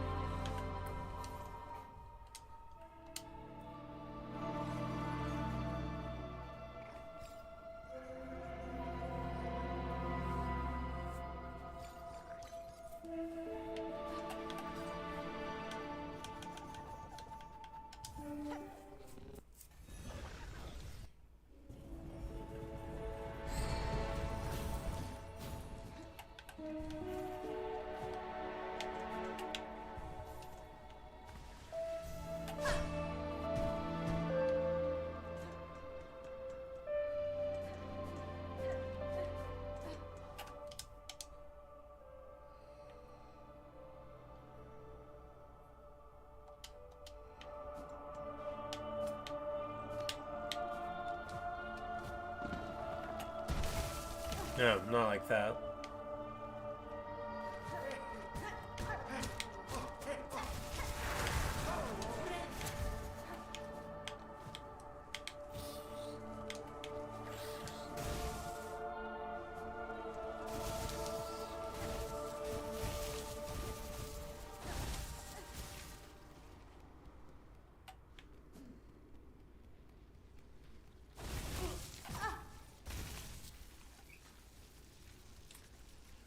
No, not like that.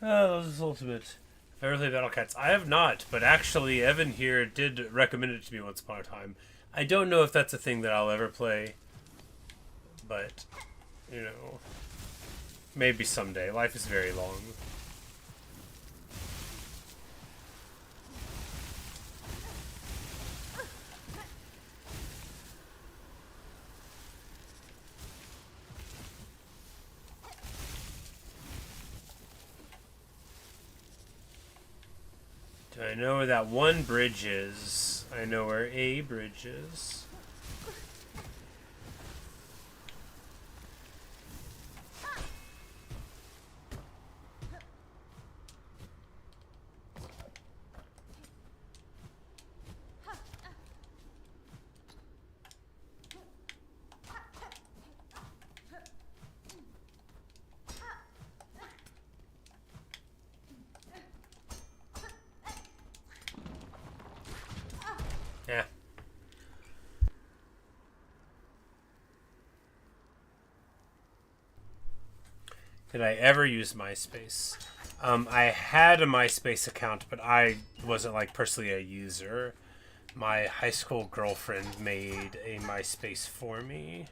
Those ultimate. Early Battle Cats. I have not, but actually, Evan here did recommend it to me once upon a time. I don't know if that's a thing that I'll ever play, but, you know, maybe someday. Life is very long. Do I know where that one bridge is? I know where a bridge is. Yeah. Did I ever use MySpace? I had a MySpace account, but I wasn't like personally a user. My high school girlfriend made a MySpace for me.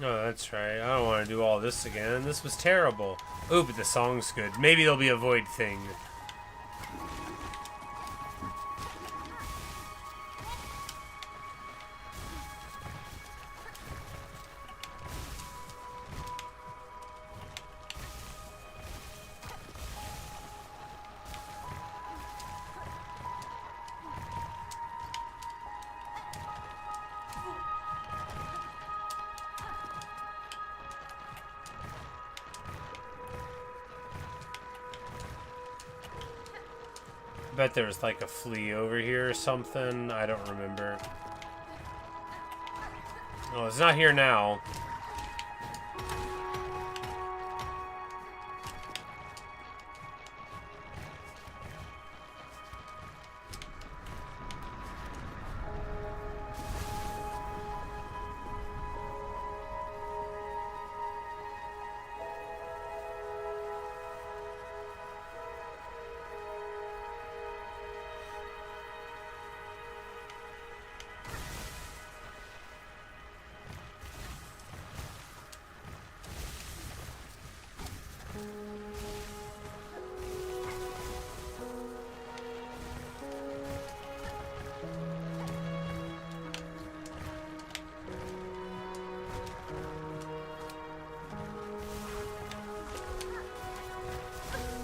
Oh, that's right. I don't want to do all this again. This was terrible. Ooh, but the song's good. Maybe there'll be a void thing. I bet there was like a flea over here or something. I don't remember. Oh, it's not here now.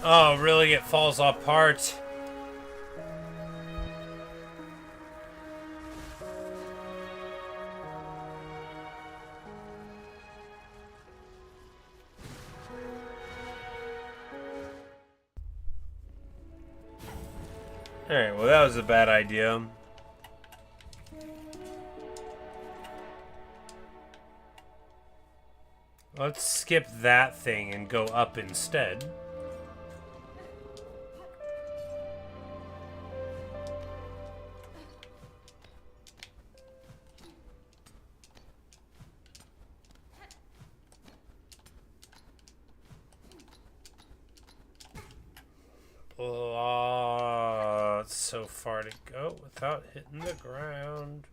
Oh, really? It falls apart. Alright, well that was a bad idea. Let's skip that thing and go up instead. Oh, it's so far to go without hitting the ground.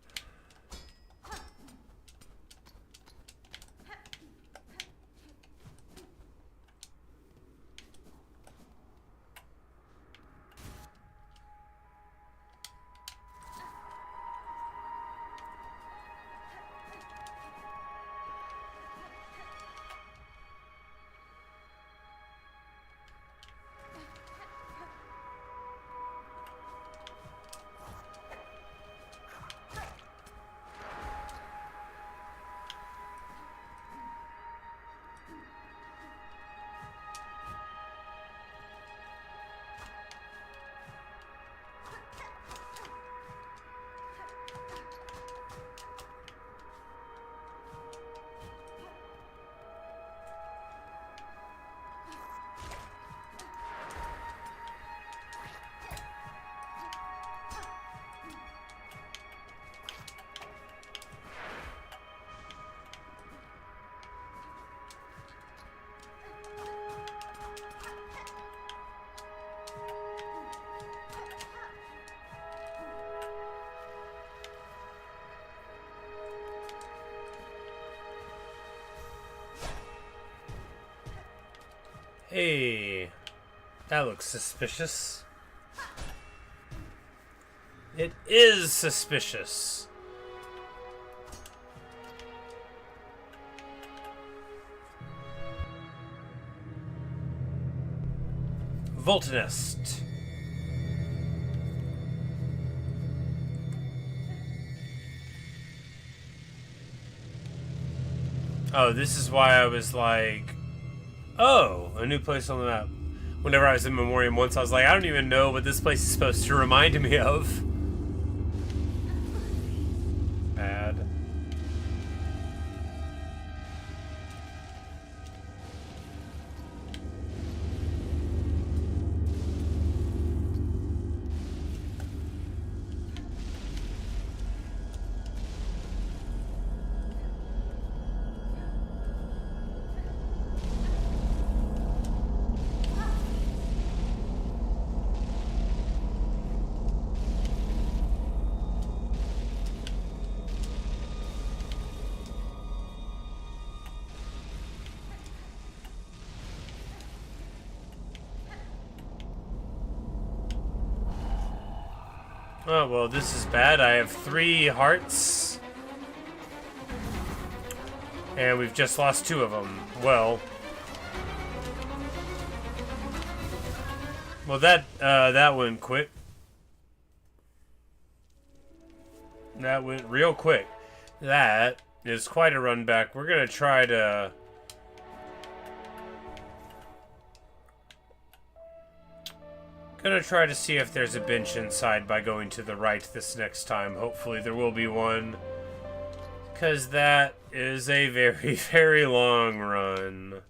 Hey, that looks suspicious. It is suspicious. Voltanist. Oh, this is why I was like, oh, a new place on the map. Whenever I was in Memoriam once, I was like, I don't even know what this place is supposed to remind me of. Bad. Oh, well, this is bad. I have 3 hearts. And we've just lost 2 of them. Well, that went quick. That went real quick. That is quite a run back. We're going to try to... Gonna try to see if there's a bench inside by going to the right this next time. Hopefully there will be one. Because that is a very, very long run.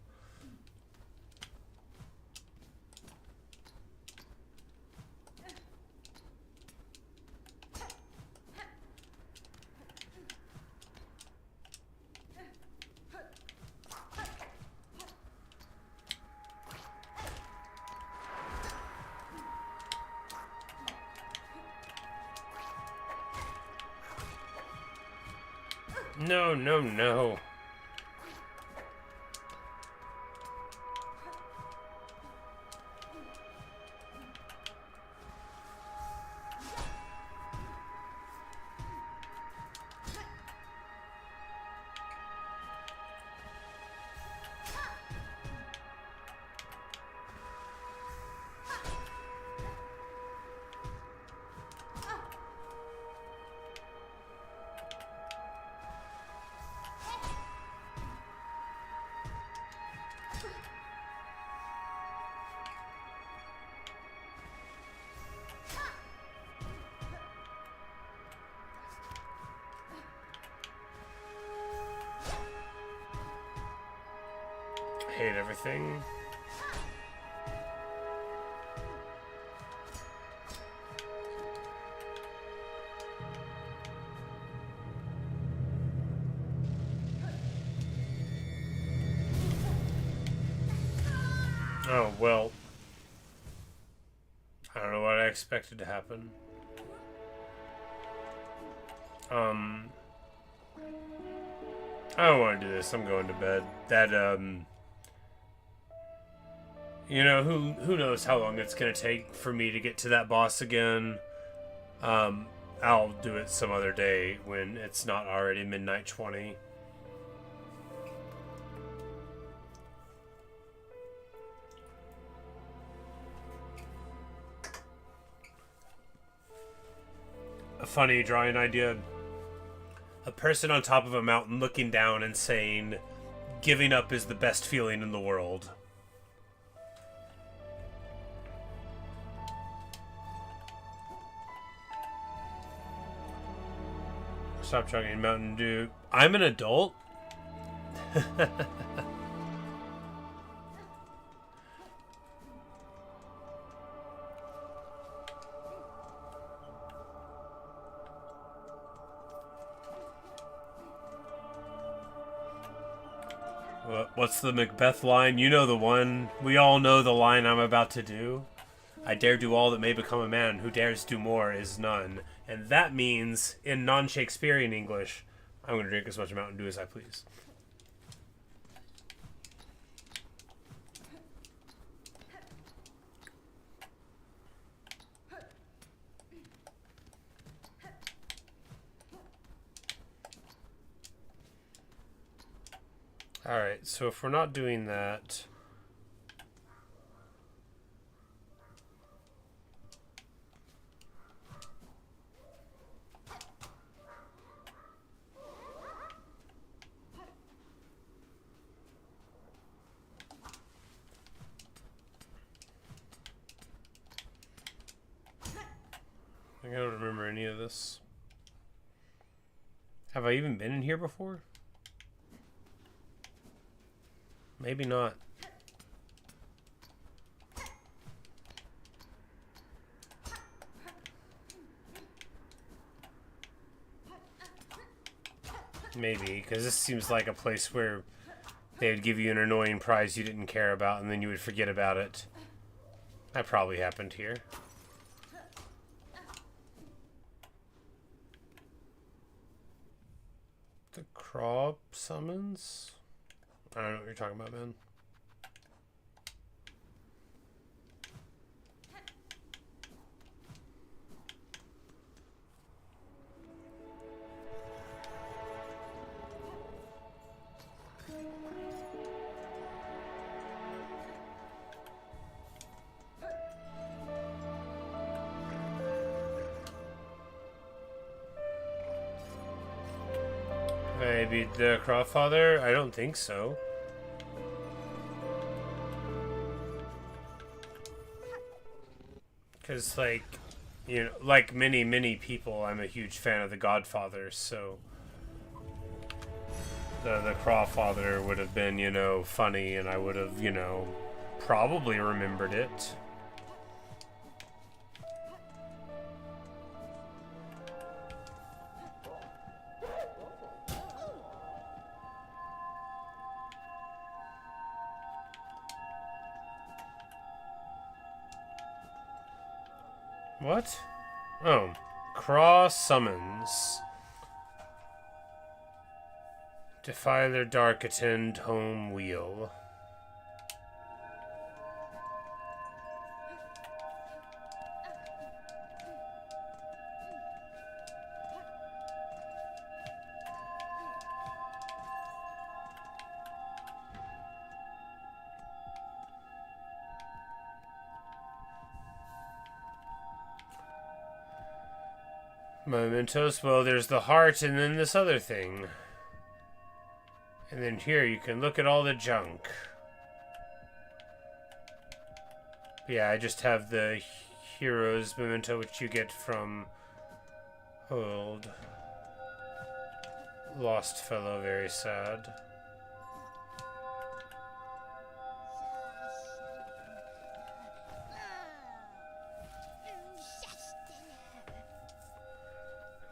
No, no, no. Hate everything. Oh, well. I don't know what I expected to happen. I don't want to do this. I'm going to bed. That, you know, who knows how long it's going to take for me to get to that boss again. I'll do it some other day when it's not already midnight 20. A funny drawing idea. A person on top of a mountain looking down and saying, "Giving up is the best feeling in the world." Stop chugging Mountain Dew. I'm an adult? What's the Macbeth line? You know the one. We all know the line I'm about to do. I dare do all that may become a man. Who dares do more is none. And that means, in non-Shakespearean English, I'm going to drink as much Mountain Dew as I please. Alright, so if we're not doing that... I don't remember any of this. Have I even been in here before? Maybe not. Maybe, because this seems like a place where they would give you an annoying prize you didn't care about and then you would forget about it. That probably happened here. The Craw summons? I don't know what you're talking about, man. Maybe the Crawfather? I don't think so. Because, like, you know, like many people, I'm a huge fan of the Godfather, so the Crawfather would have been, you know, funny, and I would have, you know, probably remembered it. What? Oh. Craw summons. Defy their dark, attend home wheel. Mementos, well, there's the heart and then this other thing. And then here you can look at all the junk. Yeah, I just have the hero's memento, which you get from Hold. Lost fellow, very sad.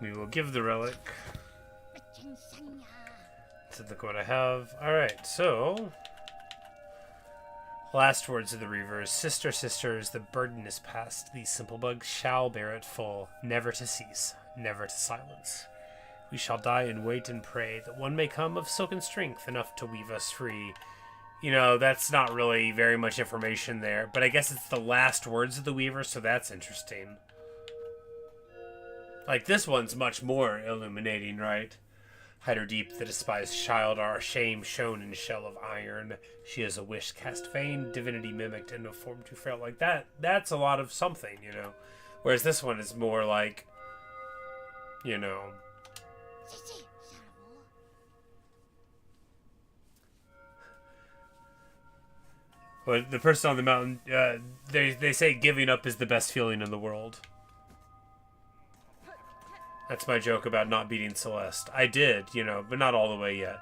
We will give the relic. So look what I have. Alright, so... Last words of the Reavers. Sister, sisters, the burden is past. These simple bugs shall bear it full, never to cease, never to silence. We shall die and wait and pray that one may come of silken strength enough to weave us free. You know, that's not really very much information there, but I guess it's the last words of the Weaver, so that's interesting. Like, this one's much more illuminating, right? Hide her deep, the despised child, our shame shown in shell of iron. She is a wish cast vain, divinity mimicked, and no form too frail. Like that, that's a lot of something, you know? Whereas this one is more like, you know... Well, the person on the mountain, they say giving up is the best feeling in the world. That's my joke about not beating Celeste. I did, you know, but not all the way yet.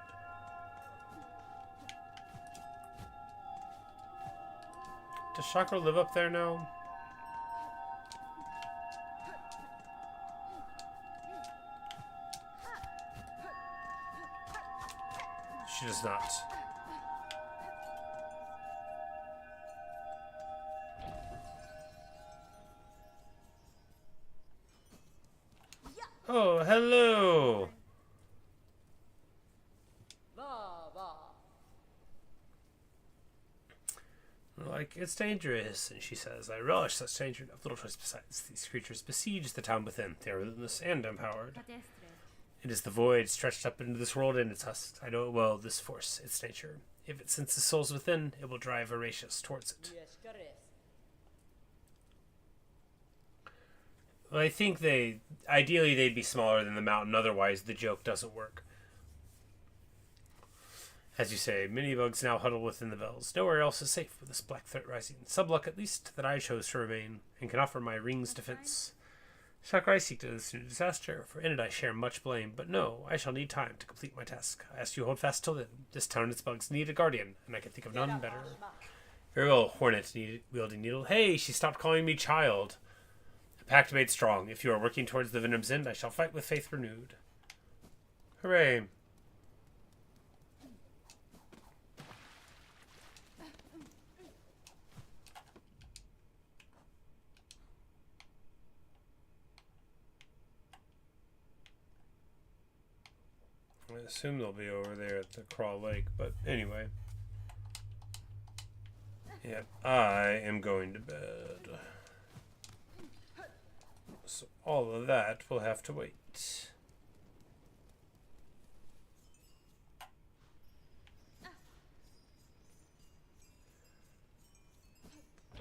Does Chakra live up there now? She does not. Oh, hello! Like, it's dangerous, and she says, I relish such danger and have little choice besides. These creatures besiege the town within. They are relentless and empowered. It is the void stretched up into this world and its husk. I know it well, this force, its nature. If it senses souls within, it will drive Horatius towards it. Well, I think ideally they'd be smaller than the mountain, otherwise the joke doesn't work. As you say, many bugs now huddle within the bells. Nowhere else is safe with this black threat rising. Some luck, at least, that I chose to remain, and can offer my ring's defense. Shall I seek to this new disaster? For in it I share much blame, but no, I shall need time to complete my task. I ask you hold fast till then. This town and its bugs need a guardian, and I can think of none better. Very well, Hornet wielding needle. Hey, she stopped calling me child. A pact made strong. If you are working towards the venom's end, I shall fight with faith renewed. Hooray. I assume they'll be over there at the Crawl Lake, but anyway. Yep, I am going to bed. So all of that will have to wait.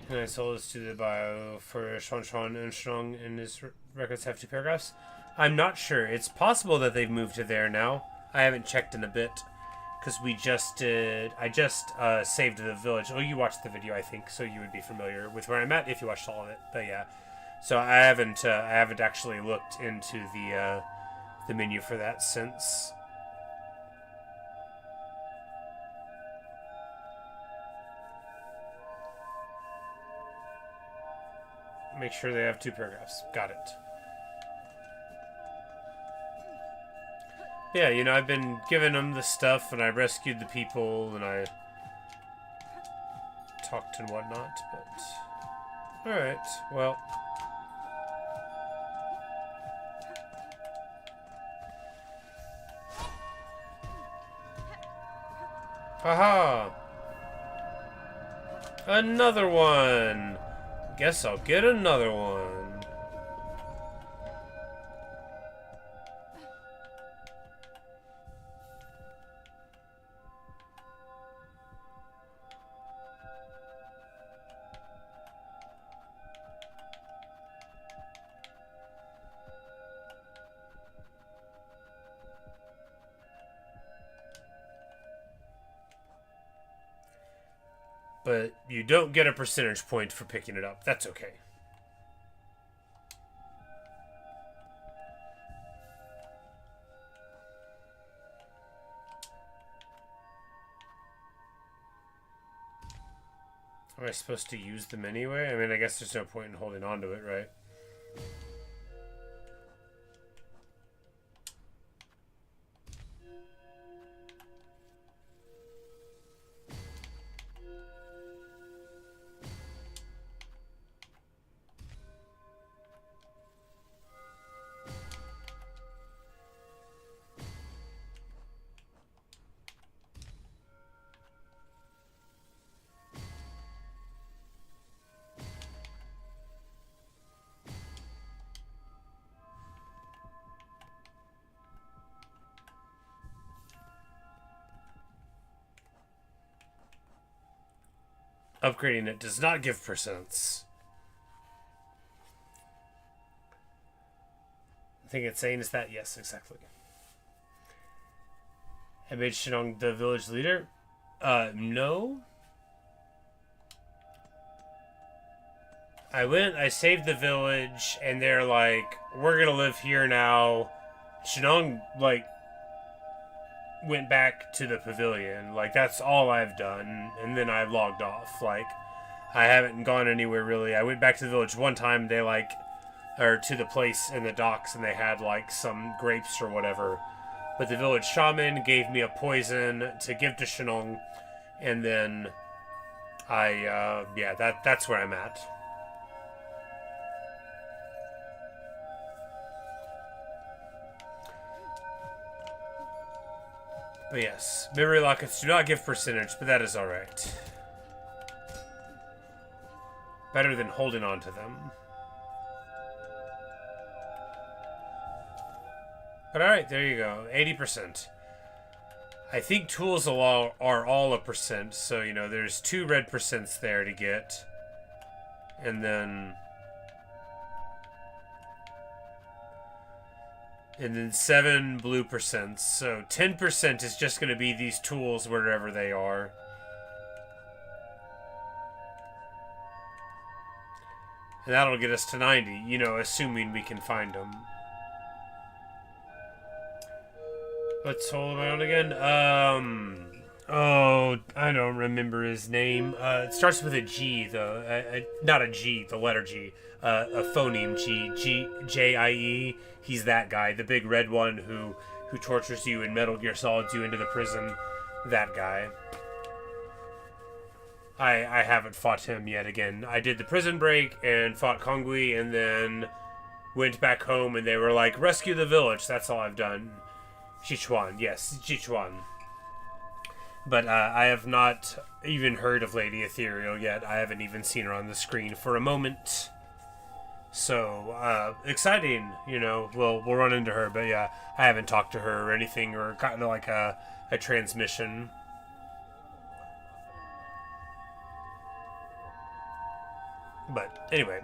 And I sold this to the bio for Shanshan and Shnong, and his records have 2 paragraphs. I'm not sure. It's possible that they've moved to there now. I haven't checked in a bit, because we just did. I just saved the village. Oh, you watched the video, I think, so you would be familiar with where I'm at if you watched all of it. But yeah, so I haven't actually looked into the menu for that since. Make sure they have 2 paragraphs. Got it. Yeah, you know, I've been giving them the stuff, and I rescued the people, and I talked and whatnot, but... Alright, well... Haha! Another one! Guess I'll get another one. But you don't get a percentage point for picking it up. That's okay. Am I supposed to use them anyway? I mean, I guess there's no point in holding on to it, right? Upgrading it does not give percents. I think it's saying is that? Yes, exactly. I made Shinong the village leader? No. I saved the village, and they're like, we're gonna live here now. Shinong, like, went back to the pavilion. Like, that's all I've done, and then I logged off. Like, I haven't gone anywhere really. I went back to the village one time. They or to the place in the docks, and they had like some grapes or whatever. But the village shaman gave me a poison to give to Shinong, and then that's where I'm at. But yes, memory lockets do not give percentage, but that is alright. Better than holding on to them. But alright, there you go. 80%. I think tools are all a percent, so, you know, there's 2 red percents there to get. And then... And then 7 blue percents. So 10% is just going to be these tools wherever they are. And that'll get us to 90, you know, assuming we can find them. What's hold on again? Oh, I don't remember his name. It starts with a G, though. Not a G, the letter G. A phoneme G. Jie. He's that guy, the big red one who tortures you in Metal Gear Solid 2 into the prison. That guy. I haven't fought him yet again. I did the prison break and fought Kongui and then went back home and they were like, rescue the village. That's all I've done. Sichuan, yes, Sichuan. But I have not even heard of Lady Ethereal yet. I haven't even seen her on the screen for a moment. So, exciting, you know, we'll run into her. But yeah, I haven't talked to her or anything or gotten like a transmission. But anyway.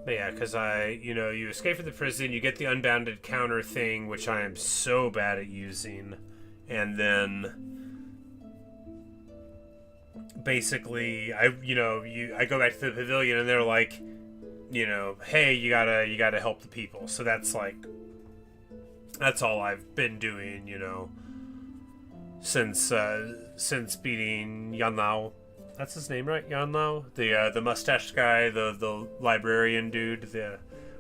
But yeah, because you escape from the prison, you get the unbounded counter thing, which I am so bad at using. And then basically, I go back to the pavilion and they're like, hey, you gotta help the people. So that's all I've been doing, since beating Yanlao. That's his name, right? Yanlao? The mustache guy, the librarian dude,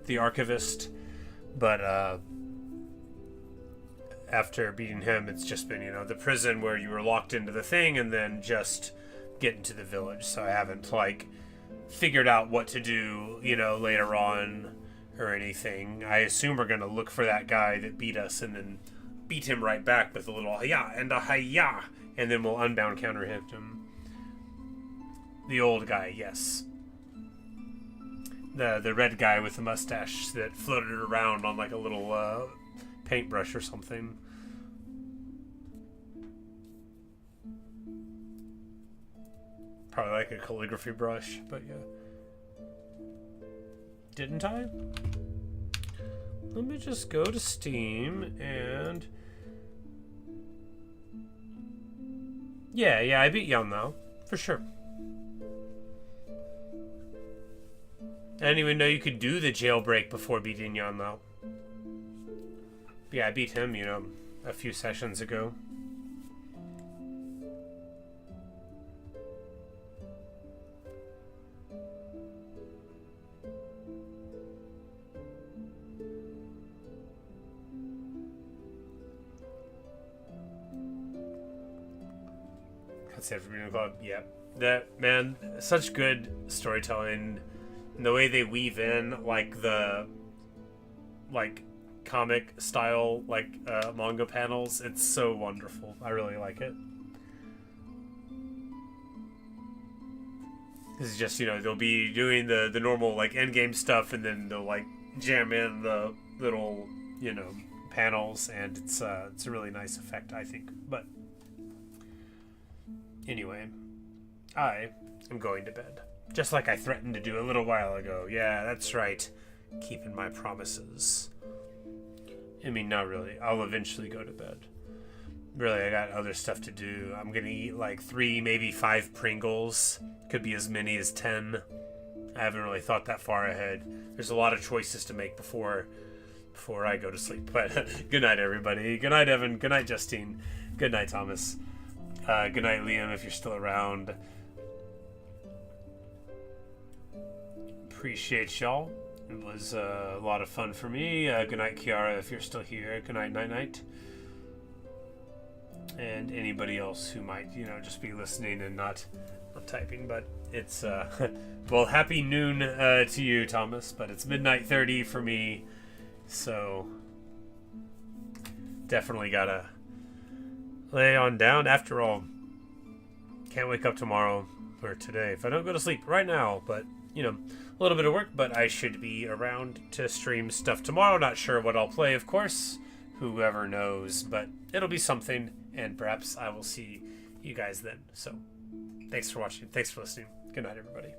the archivist. But after beating him, it's just been, the prison where you were locked into the thing and then just getting to the village. So I haven't figured out what to do, later on or anything. I assume we're gonna look for that guy that beat us and then beat him right back with a little hiya and a hiya, and then we'll unbound counter hit him. The old guy, yes. The red guy with the mustache that floated around on like a little paintbrush or something. Probably like a calligraphy brush, but yeah. Didn't I? Let me just go to Steam and... Yeah, I beat Young now, for sure. I didn't even know you could do the jailbreak before beating Young though. Yeah, I beat him, a few sessions ago. That's it for Freedom Club. Yeah, that man, such good storytelling. And the way they weave in the comic style manga panels, it's so wonderful. I really like it. This is just, they'll be doing the normal end game stuff and then they'll jam in the little, panels, and it's a really nice effect, I think. But anyway, I am going to bed. Just like I threatened to do a little while ago. Yeah, that's right. Keeping my promises. I mean, not really. I'll eventually go to bed. Really, I got other stuff to do. I'm gonna eat 3, maybe 5 Pringles. Could be as many as 10. I haven't really thought that far ahead. There's a lot of choices to make before I go to sleep. But good night, everybody. Good night, Evan. Good night, Justine. Good night, Thomas. Good night, Liam, if you're still around. Appreciate y'all. It was a lot of fun for me. Good night, Kiara, if you're still here. Good night, Night. And anybody else who might, just be listening and not typing. But it's, well, happy noon to you, Thomas. But it's midnight 30 for me. So, definitely gotta lay on down. After all, can't wake up tomorrow or today if I don't go to sleep right now. But, you know, a little bit of work, but I should be around to stream stuff tomorrow. Not sure what I'll play, of course. Whoever knows, but it'll be something, and perhaps I will see you guys then. So, thanks for watching. Thanks for listening. Good night, everybody.